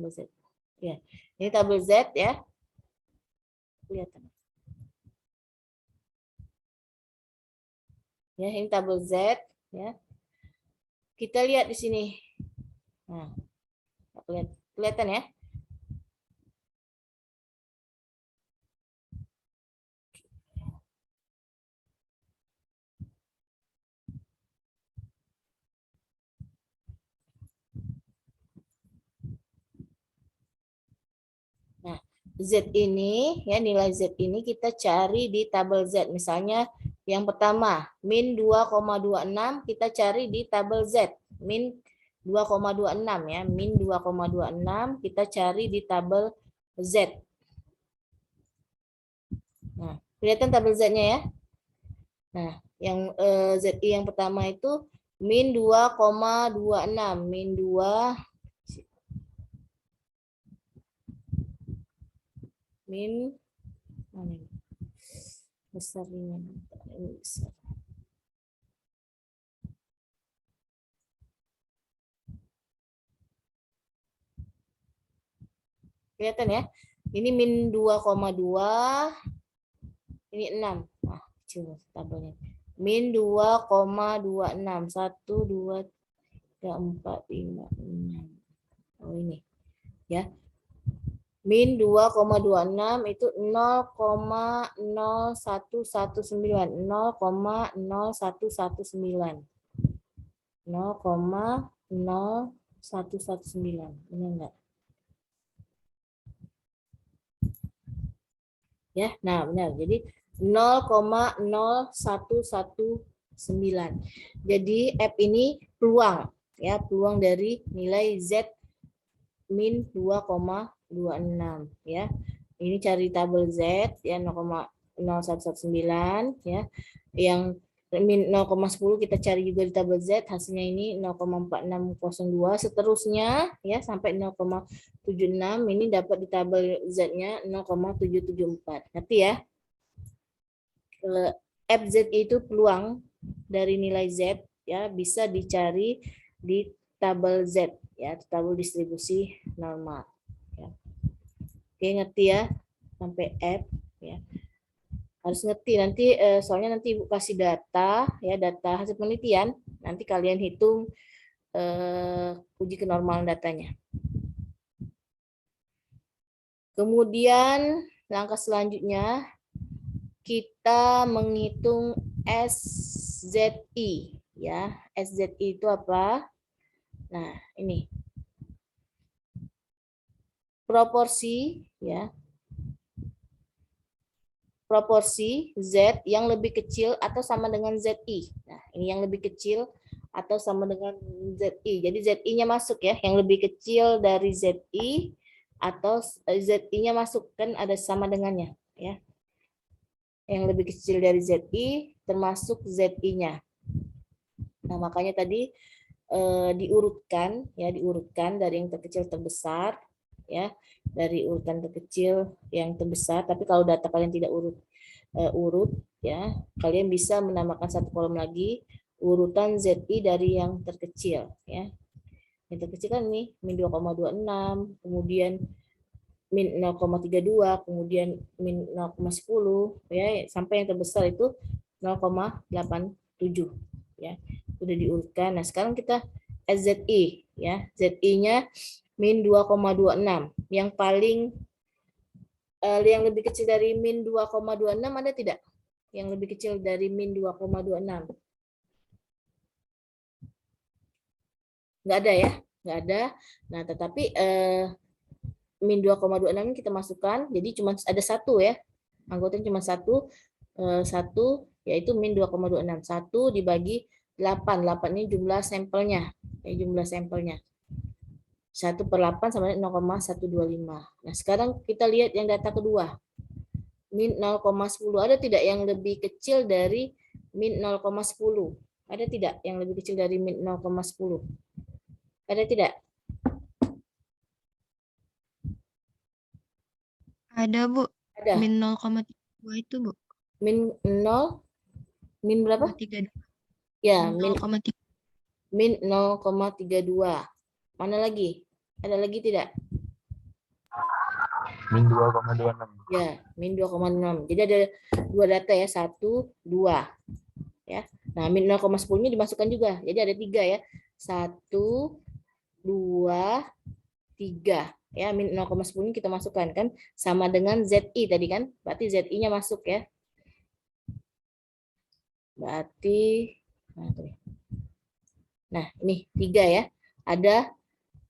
Z. Ya. Ini tabel Z ya. Kelihatan. Ya, ini tabel Z ya. Kita lihat di sini. Nah, kelihatan ya. Nah, Z ini ya, nilai Z ini kita cari di tabel Z. Misalnya yang pertama min 2,26 kita cari di tabel Z. Min 2,26 ya, min 2,26 kita cari di tabel Z. Nah, kelihatan tabel Z-nya ya. Nah, yang ZI yang pertama itu min 2,26, min 2 min mana ini? Besar ini besar. Kelihatan ya? Ini min 2,2, ini 6. Nah, kecil tabelnya. Min 2,26. 1, 2, 3, 4, 5, 6. Oh ini. Ya. Min 2,26 itu 0,0119. 0,0119. 0,0119. Benar enggak? Ya, nah benar. Jadi 0,0119. Jadi F ini peluang, ya, peluang dari nilai Z min 2,26 ya. Ini cari tabel Z ya 0,0119 ya. Yang min 0,10 kita cari juga di tabel Z, hasilnya ini 0,4602, seterusnya ya sampai 0,76, ini dapat di tabel Z-nya 0,774. Ngerti ya? FZ itu peluang dari nilai Z ya, bisa dicari di tabel Z ya, tabel distribusi normal ya. Oke, ngerti ya sampai F ya. Harus ngerti nanti soalnya nanti Ibu kasih data ya, data hasil penelitian, nanti kalian hitung uji kenormalan datanya. Kemudian langkah selanjutnya kita menghitung SZI ya. SZI itu apa? Nah, ini proporsi ya. Proporsi Z yang lebih kecil atau sama dengan ZI. Nah, ini yang lebih kecil atau sama dengan ZI. Jadi ZI-nya masuk ya, yang lebih kecil dari ZI atau ZI-nya masuk, kan ada sama dengannya ya. Yang lebih kecil dari ZI termasuk ZI-nya. Nah, makanya tadi diurutkan ya, diurutkan dari yang terkecil terbesar ya, dari urutan terkecil yang terbesar. Tapi kalau data kalian tidak urut ya, kalian bisa menambahkan satu kolom lagi urutan ZI dari yang terkecil ya. Yang terkecil kan ini min 2,26, kemudian min 0,32, kemudian min 0,10 ya, sampai yang terbesar itu 0,87 ya. Sudah diurutkan. Nah, sekarang kita SZI ya. ZI-nya min 2,26. Yang paling yang lebih kecil dari min 2,26 ada tidak? Yang lebih kecil dari min 2,26? Nggak ada ya? Nggak ada. Nah, tetapi min 2,26 kita masukkan, jadi cuma ada satu ya. Anggotanya cuma satu, yaitu min 2,26. 1 dibagi 8. 8 ini jumlah sampelnya. Jumlah sampelnya. 1/8 sama dengan 0,125. Nah, sekarang kita lihat yang data kedua. Min 0,10. Ada tidak yang lebih kecil dari min 0,10? Ada tidak yang lebih kecil dari min 0,10? Ada tidak? Ada, Bu. Ada. Min 0,32 itu, Bu. Min 0, min berapa? 32. Ya, Min min 0,32. Mana lagi? Ada lagi tidak? Min 2,26. Ya, min 2,6. Jadi ada dua data ya, 1, 2. Ya. Nah, min 0,10-nya dimasukkan juga. Jadi ada 3 ya. 1, 2, 3. Ya, min 0,10 kita masukkan kan sama dengan ZI tadi kan. Berarti ZI-nya masuk ya. Berarti nah, ini 3 ya. Ada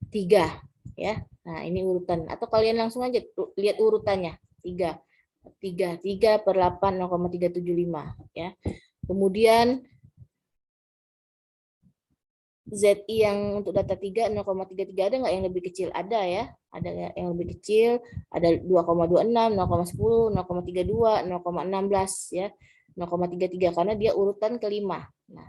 3 ya. Nah, ini urutan, atau kalian langsung aja lihat urutannya. 3/8 0,375 ya. Kemudian ZI yang untuk data 3 0,33, ada nggak yang lebih kecil? Ada ya. Ada yang lebih kecil, ada 2,26, 0,10, 0,32, 0,16 ya. 0,33 karena dia urutan kelima. Nah,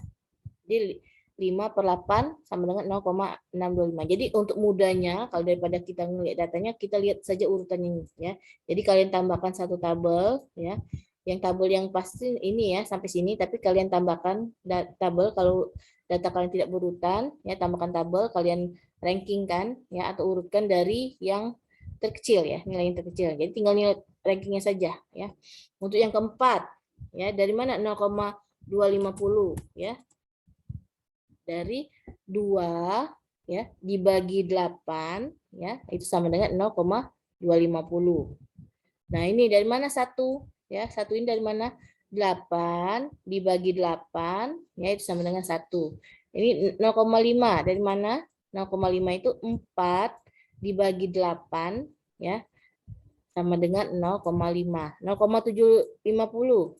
jadi 5/8 sama dengan 0,625. Jadi untuk mudahnya, kalau daripada kita ngelihat datanya, kita lihat saja urutan ini ya. Jadi kalian tambahkan satu tabel ya. Yang tabel yang pasti ini ya sampai sini, tapi kalian tambahkan tabel kalau data kalian tidak berurutan ya, tambahkan tabel, kalian rankingkan ya atau urutkan dari yang terkecil ya, nilai yang terkecil. Jadi tinggal nilai rankingnya saja ya. Untuk yang keempat ya, dari mana 0,250 ya? Dari 2 ya dibagi 8 ya, itu sama dengan 0,250. Nah, ini dari mana 1 ya? 1 ini dari mana? 8 dibagi 8 ya, itu sama dengan 1. Ini 0,5 dari mana? 0,5 itu 4 dibagi 8 ya, sama dengan 0,5. 0,750.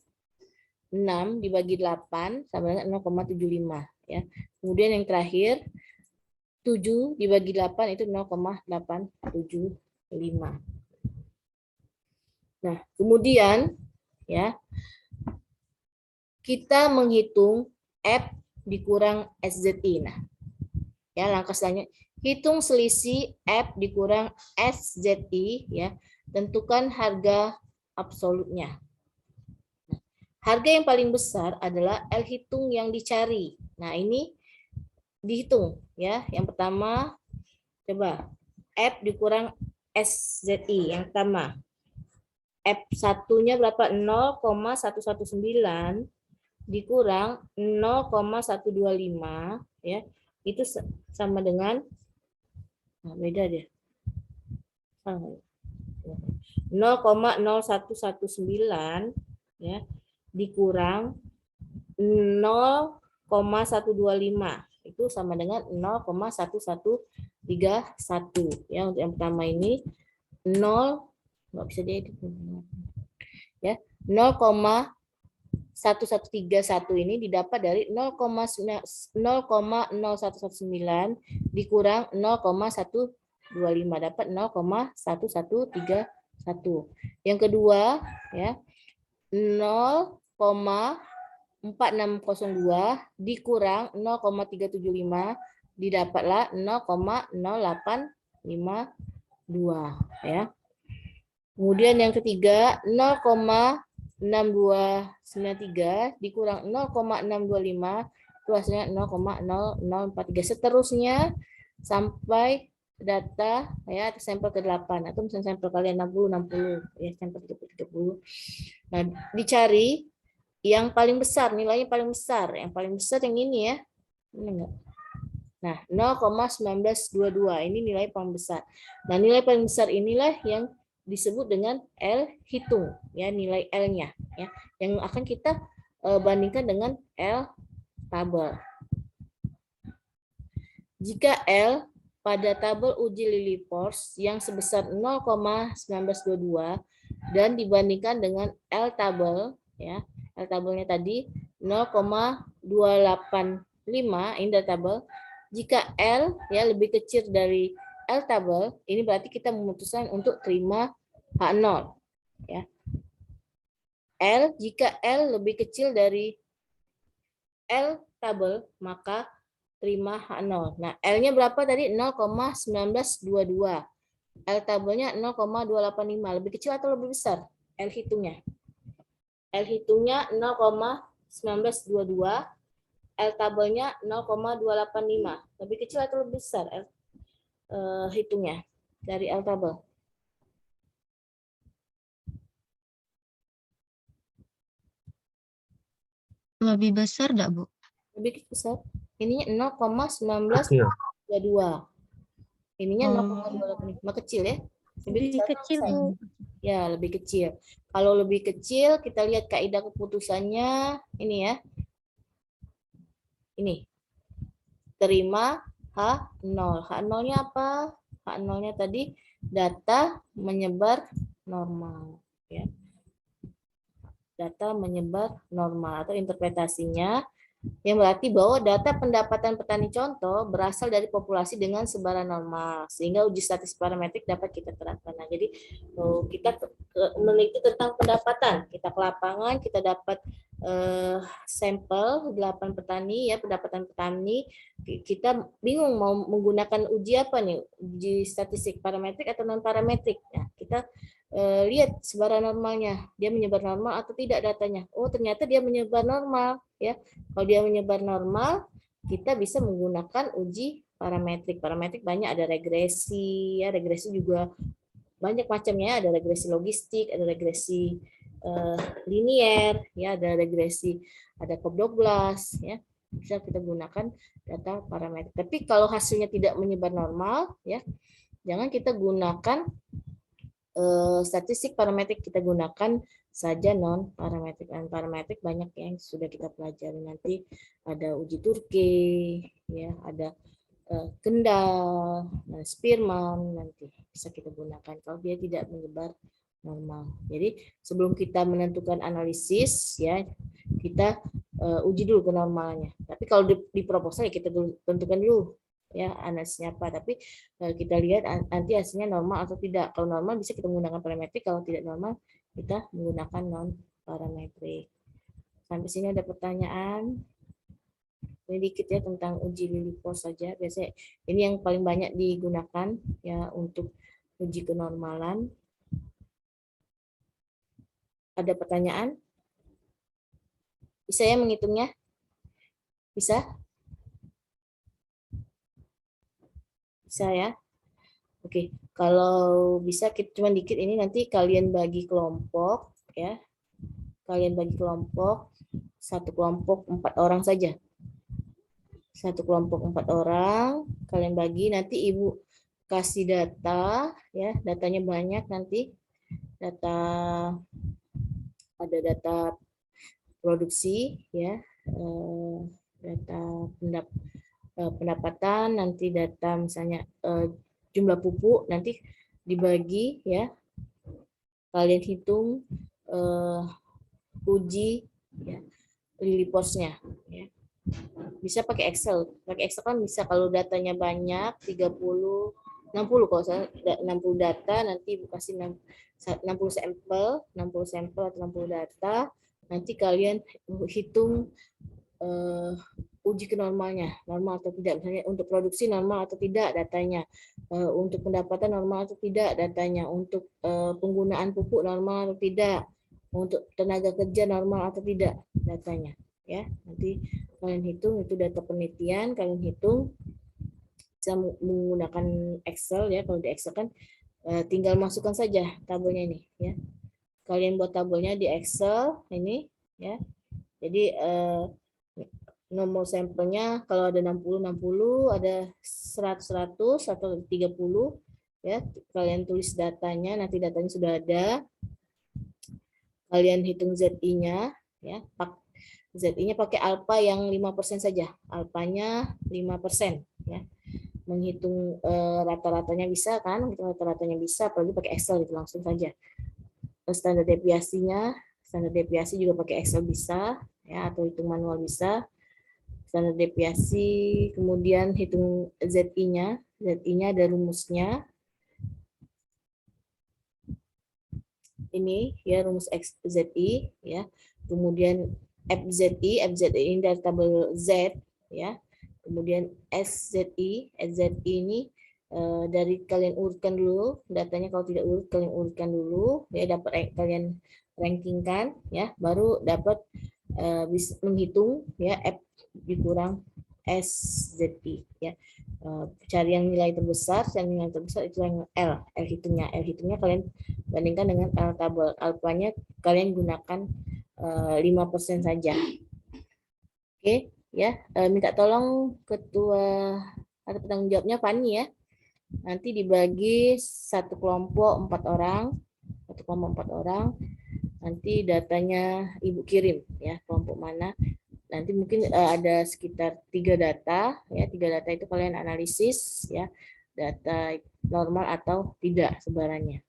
6 dibagi 8 sama dengan 0,75 ya. Kemudian yang terakhir 7 dibagi 8 itu 0,875. Nah, kemudian ya kita menghitung F dikurang SZI. Nah, ya langkah selanjutnya hitung selisih F dikurang SZI ya, tentukan harga absolutnya. Harga yang paling besar adalah L hitung yang dicari. Nah, ini dihitung ya. Yang pertama coba F dikurang SZI yang pertama. F1-nya berapa? 0,119 dikurang 0,125 ya. Itu sama dengan beda deh. 0,0119 ya dikurang 0,125 itu sama dengan 0,1131 ya. Untuk yang pertama ini 0 nggak bisa diedit ya, 0,1131 ini didapat dari 0,0119 dikurang 0,125 dapat 0,1131. Yang kedua ya 0,4602 dikurang 0,375 didapatlah 0,0852 ya. Kemudian yang ketiga 0,6293 dikurang 0,625 itu hasilnya 0,0043. Seterusnya sampai data ya sampel ke-8 atau misalnya sampel kalian 60 ya, sampel 30. Nah, dicari yang paling besar, nilainya paling besar. Yang paling besar yang ini ya. Ini enggak. Nah, 0,1922 ini nilai paling besar. Nah, nilai paling besar inilah yang disebut dengan L hitung ya, nilai L-nya ya, yang akan kita bandingkan dengan L tabel. Jika L pada tabel uji Lilliefors yang sebesar 0,1922 dan dibandingkan dengan L tabel ya, L tabelnya tadi 0,285 ini dari tabel. Jika L ya lebih kecil dari L tabel, ini berarti kita memutuskan untuk terima H0 ya. Jika L lebih kecil dari L tabel, maka terima H0. Nah, L-nya berapa tadi? 0,1922. L tabelnya 0,285. Lebih kecil atau lebih besar? L hitungnya. L hitungnya 0,1922. L tabelnya 0,285. Lebih kecil atau lebih besar L hitungnya dari L tabel? Lebih besar enggak, Bu? Lebih besar. Ininya 0,1922. Ininya 0,285. Kecil ya. Lebih kecil, Bu. Ya, lebih kecil. Kalau lebih kecil, kita lihat kaidah keputusannya. Ini ya. Ini. Terima H0. H0-nya apa? H0-nya tadi data menyebar normal. Ya. Data menyebar normal atau interpretasinya yang berarti bahwa data pendapatan petani contoh berasal dari populasi dengan sebaran normal, sehingga uji statistik parametrik dapat kita terapkan. Nah, jadi kita meneliti tentang pendapatan, kita ke lapangan, kita dapat sampel 8 petani ya, pendapatan petani, kita bingung mau menggunakan uji apa nih, uji statistik parametrik atau non parametrik. Nah, kita lihat sebaran normalnya, dia menyebar normal atau tidak datanya. Oh, ternyata dia menyebar normal ya. Kalau dia menyebar normal, kita bisa menggunakan uji parametrik. Parametrik banyak, ada regresi ya, regresi juga banyak macamnya, ada regresi logistik, ada regresi linier, ya, ada regresi, ada Cobb-Douglas, ya, bisa kita gunakan data parameter. Tapi kalau hasilnya tidak menyebar normal, ya, jangan kita gunakan statistik parametrik, kita gunakan saja non parametrik. Dan parametrik banyak yang sudah kita pelajari, nanti ada uji Turki, ya, ada Kendall, Spearman, nanti bisa kita gunakan kalau dia tidak menyebar normal. Jadi sebelum kita menentukan analisis, ya, kita uji dulu kenormalannya. Tapi kalau di proposal ya kita tentukan dulu ya analisisnya apa. Tapi kita lihat nanti hasilnya normal atau tidak. Kalau normal bisa kita menggunakan parametrik, kalau tidak normal kita menggunakan non parametrik. Sampai sini ada pertanyaan? Ini dikit ya tentang uji Lilipos saja. Biasanya ini yang paling banyak digunakan ya untuk uji kenormalan. Ada pertanyaan? Bisa ya menghitungnya? Bisa? Bisa ya? Oke, kalau bisa kita cuma dikit ini, nanti kalian bagi kelompok ya. Kalian bagi kelompok, satu kelompok 4 orang saja. Satu kelompok 4 orang, kalian bagi, nanti Ibu kasih data ya, datanya banyak nanti. Data, ada data produksi ya, data pendapatan, nanti data misalnya jumlah pupuk, nanti dibagi ya, kalian hitung uji ya, Liliposnya ya. Bisa pakai Excel. Pakai Excel kan bisa, kalau datanya banyak 30 60 kalau saya 60 data, nanti Ibu kasih 60 sampel atau 60 data, nanti kalian hitung uji kenormalnya, normal atau tidak. Misalnya untuk produksi normal atau tidak datanya, untuk pendapatan normal atau tidak datanya, untuk penggunaan pupuk normal atau tidak, untuk tenaga kerja normal atau tidak datanya. Ya, nanti kalian hitung, itu data penelitian, kalian hitung, bisa menggunakan Excel ya. Kalau di Excel kan tinggal masukkan saja tabelnya ini ya. Kalian buat tabelnya di Excel ini ya. Jadi nomor sampelnya kalau ada 60 ada 100 atau 30 ya. Kalian tulis datanya, nanti datanya sudah ada. Kalian hitung ZI-nya ya. ZI-nya pakai alfa yang 5% saja. Alfanya 5% ya. Menghitung rata-ratanya bisa kan? Menghitung rata-ratanya bisa, apalagi pakai Excel itu langsung saja. Standar deviasinya, standar deviasi juga pakai Excel bisa ya, atau hitung manual bisa. Standar deviasi, kemudian hitung ZI-nya. ZI-nya ada rumusnya. Ini ya rumus ZI ya. Kemudian FZI ini dari tabel Z ya. Kemudian SZI ini dari kalian urutkan dulu datanya, kalau tidak urut kalian urutkan dulu ya, dapat kalian rankingkan ya, baru dapat bisa menghitung ya F dikurang SZI ya. Cari yang nilai terbesar, itu yang L hitungnya kalian bandingkan dengan L tabel. Alfanya kalian gunakan 5% saja. Oke ya, minta tolong ketua atau penanggung jawabnya Fani ya. Nanti dibagi satu kelompok 4 orang, nanti datanya Ibu kirim ya, kelompok mana. Nanti mungkin ada sekitar 3 data ya, 3 data itu kalian analisis ya, data normal atau tidak sebarannya.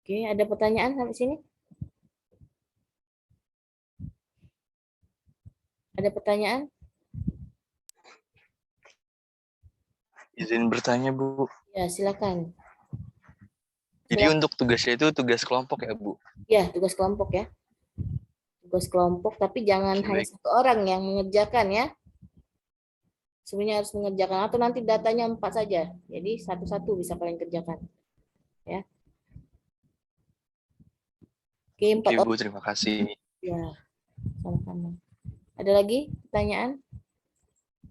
Oke, ada pertanyaan sampai sini? Ada pertanyaan? Izin bertanya, Bu. Ya, silakan. Jadi untuk tugasnya itu tugas kelompok ya, Bu? Ya, tugas kelompok ya. Tugas kelompok, tapi jangan Oke, hanya baik. satu orang yang mengerjakan ya. Sebenarnya harus mengerjakan atau nanti datanya 4 saja. Jadi satu-satu bisa kalian kerjakan. Ya. Oke, 4 Oke, Bu, orang. terima kasih. Ya, sama-sama. Ada lagi pertanyaan?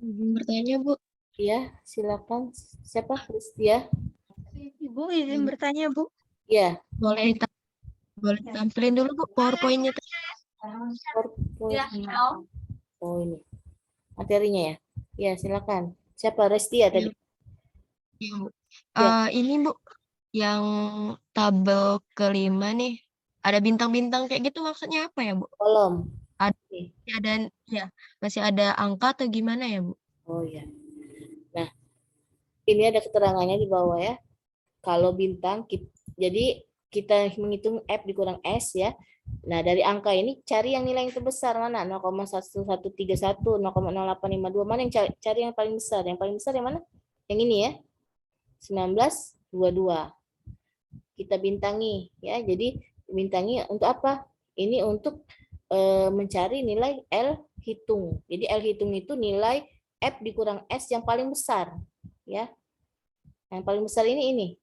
Bertanya, Bu. Iya, silakan. Siapa? Kristia? Bu, izin bertanya, Bu. Ya, Boleh tampilin dulu, Bu, PowerPoint-nya. PowerPoint. Oh, ini. Materinya ya? Ya, silakan. Siapa? Restia tadi? Iya, Bu. Ya. Ini, Bu, yang tabel kelima nih, ada bintang-bintang kayak gitu maksudnya apa ya, Bu? Kolom. Ada, Oke. masih ada angka atau gimana ya, Bu? Oh ya. Nah, ini ada keterangannya di bawah ya. Kalau bintang, jadi kita menghitung F dikurang S ya. Nah, dari angka ini cari yang nilai yang terbesar mana? 0,1131, 0,0852. Mana yang cari yang paling besar? Yang paling besar yang mana? Yang ini ya. 1922. Kita bintangi ya. Jadi bintangi untuk apa? Ini untuk mencari nilai L hitung. Jadi L hitung itu nilai F dikurang S yang paling besar ya. Yang paling besar ini.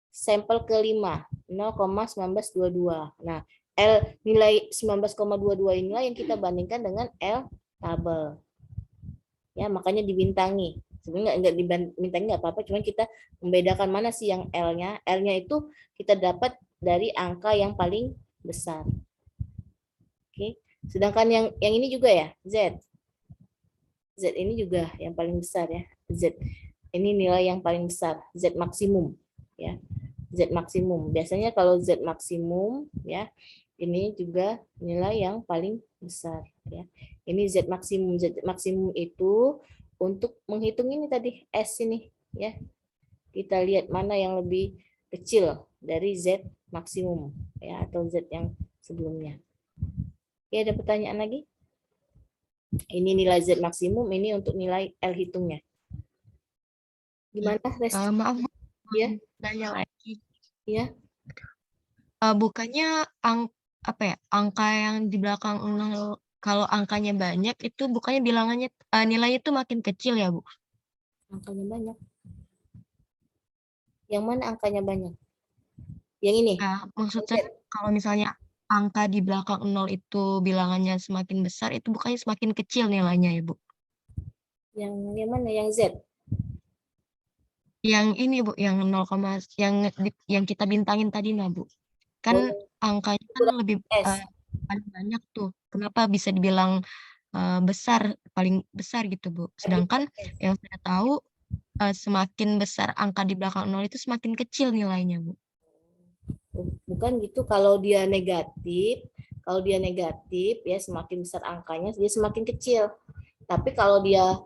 Sampel kelima 0,1922. Nah, L nilai 19,22 inilah yang kita bandingkan dengan L tabel. Ya, makanya dibintangi. Sebenarnya enggak dibintangi enggak apa-apa, cuman kita membedakan mana sih yang L-nya. L-nya itu kita dapat dari angka yang paling besar. Oke. Sedangkan yang ini juga ya, Z. Z ini juga yang paling besar ya. Z. Ini nilai yang paling besar, Z maksimum ya. Z maksimum. Biasanya kalau Z maksimum ya, ini juga nilai yang paling besar ya. Ini Z maksimum. Z maksimum itu untuk menghitung ini tadi S ini ya. Kita lihat mana yang lebih kecil dari Z maksimum ya atau Z yang sebelumnya. Oke, ada pertanyaan lagi? Ini nilai Z maksimum, ini untuk nilai L hitungnya. Gimana, Res? Maaf, Bu. Ya. Tanya lagi. Ya. Bukannya angka yang di belakang 0, kalau angkanya banyak itu bukannya bilangannya nilainya itu makin kecil ya, Bu? Angkanya banyak. Yang mana angkanya banyak? Yang ini? Maksud saya kalau misalnya angka di belakang 0 itu bilangannya semakin besar, itu bukannya semakin kecil nilainya ya, Bu? Yang mana? Yang Z? Yang ini, Bu, yang 0, yang kita bintangin tadi nah, Bu. Kan angkanya kan lebih S. paling banyak tuh. Kenapa bisa dibilang besar, paling besar gitu, Bu? Sedangkan yang saya tahu semakin besar angka di belakang 0 itu semakin kecil nilainya, Bu. Bukan gitu, kalau dia negatif ya semakin besar angkanya dia semakin kecil. Tapi kalau dia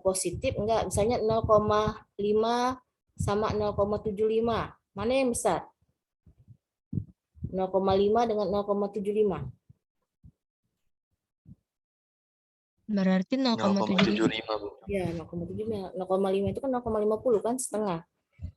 positif enggak, misalnya 0,5 sama 0,75. Mana yang besar? 0,5 dengan 0,75. Berarti 0,75. 0,75, Bu. Ya, 0,75. 0,5 itu kan 0,50 kan setengah.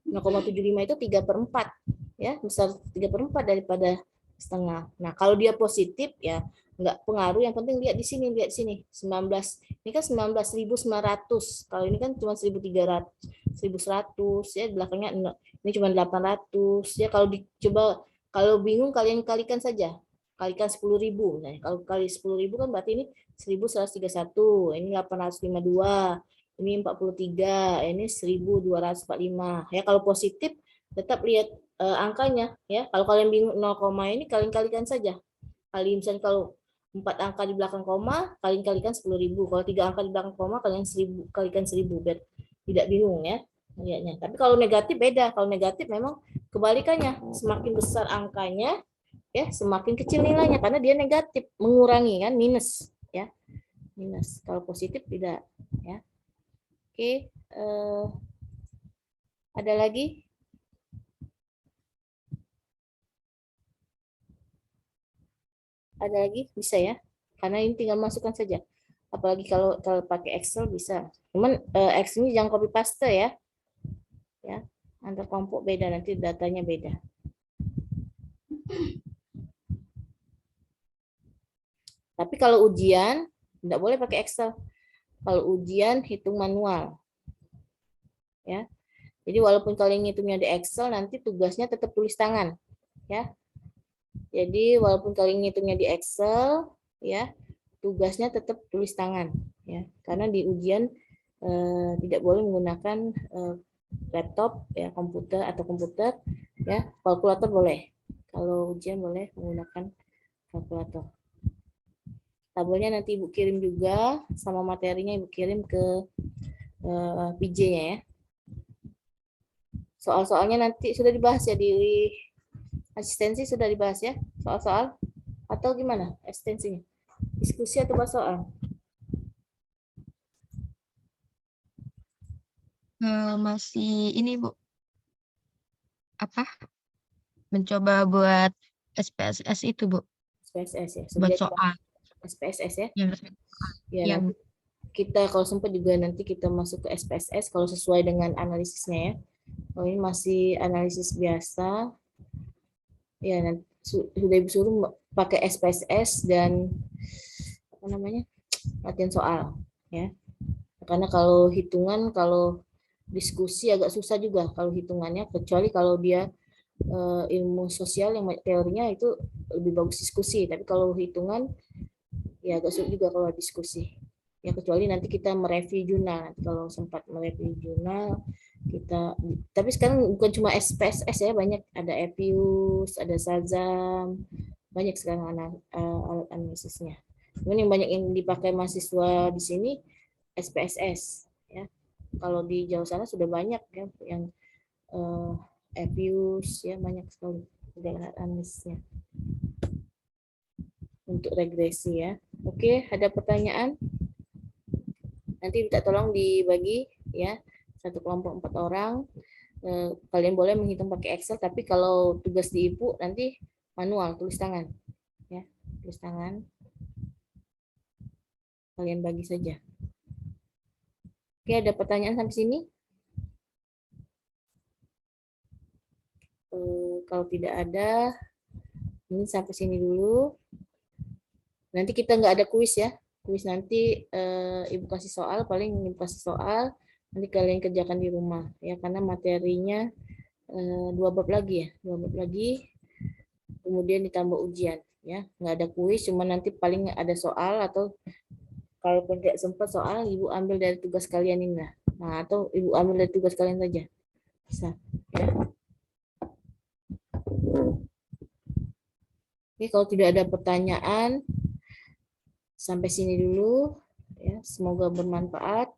0,75 itu 3/4 ya, besar 3/4 daripada setengah. Nah, kalau dia positif ya enggak pengaruh, yang penting lihat di sini 19. Ini kan 19.900. Kalau ini kan cuma 1.300, 1.100 ya, belakangnya ini cuma 800 ya. Kalau bingung kalian kalikan saja. Kalikan 10.000. Nah, kalau kali 10.000 kan berarti ini 1.131, ini 852, ini 43, ini 1.245. Ya, kalau positif tetap lihat angkanya ya. Kalau kalian bingung 0, ini kalian-kalikan saja. Misalnya kalau 4 angka di belakang koma, kalian-kalikan 10.000. Kalau 3 angka di belakang koma, kalian 1.000 kalikan 1.000 biar tidak bingung ya lihatnya. Tapi kalau negatif beda. Kalau negatif memang kebalikannya, semakin besar angkanya ya semakin kecil nilainya karena dia negatif, mengurangi kan, minus ya. Minus. Kalau positif tidak ya. Oke, ada lagi? Ada lagi? Bisa ya? Karena ini tinggal masukkan saja. Apalagi kalau pakai Excel bisa. Cuman Excel ini jangan copy paste ya. Ya. Antar kelompok beda, nanti datanya beda. Tapi kalau ujian tidak boleh pakai Excel. Kalau ujian hitung manual. Ya. Jadi walaupun kalian ngitungnya di Excel, nanti tugasnya tetap tulis tangan, ya. Jadi walaupun kalian ngitungnya di Excel, ya, tugasnya tetap tulis tangan, ya. Karena di ujian tidak boleh menggunakan laptop, ya, komputer, ya. Kalkulator boleh. Kalau ujian boleh menggunakan kalkulator. Tabelnya nanti Ibu kirim juga, sama materinya Ibu kirim ke PJ-nya, ya. Soal-soalnya nanti sudah dibahas ya di asistensi, sudah dibahas ya soal-soal, atau gimana asistensinya? Diskusi atau bahas soal? Masih ini Bu, apa? Mencoba buat SPSS itu Bu, SPSS ya. buat Sudah soal. SPSS ya. Yang Ya, yang nanti kita kalau sempat juga nanti kita masuk ke SPSS kalau sesuai dengan analisisnya ya. Kalau ini masih analisis biasa, ya nanti sudah Ibu suruh pakai SPSS dan apa namanya, latihan soal, ya. Karena kalau hitungan, kalau diskusi agak susah juga kalau hitungannya, kecuali kalau dia ilmu sosial yang teorinya itu lebih bagus diskusi, tapi kalau hitungan ya agak sulit juga kalau diskusi. Ya kecuali nanti kita mereview jurnal, nanti kalau sempat mereview jurnal kita, tapi sekarang bukan cuma SPSS ya, banyak, ada EPIUS, ada SAZAM, banyak sekarang alat analisisnya. Cuman yang banyak yang dipakai mahasiswa di sini SPSS ya. Kalau di Jawa sana sudah banyak ya yang EPIUS ya, banyak sekali alat analisisnya untuk regresi ya. Oke, ada pertanyaan? Nanti minta tolong dibagi ya, satu kelompok 4 orang. Kalian boleh menghitung pakai Excel, tapi kalau tugas di IPU nanti manual, tulis tangan. Ya, tulis tangan. Kalian bagi saja. Oke, ada pertanyaan sampai sini? Kalau tidak ada, ini sampai sini dulu. Nanti kita nggak ada kuis ya. Kuis nanti Ibu kasih soal, paling Ibu kasih soal, nanti kalian kerjakan di rumah ya, karena materinya 2 bab lagi ya, 2 bab lagi, kemudian ditambah ujian ya, nggak ada kuis, cuma nanti paling ada soal, atau kalaupun tidak sempat soal, Ibu ambil dari tugas kalian ini, nah atau Ibu ambil dari tugas kalian saja bisa ya. Oke, kalau tidak ada pertanyaan, sampai sini dulu ya. Semoga bermanfaat.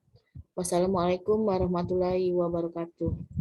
Wassalamualaikum warahmatullahi wabarakatuh.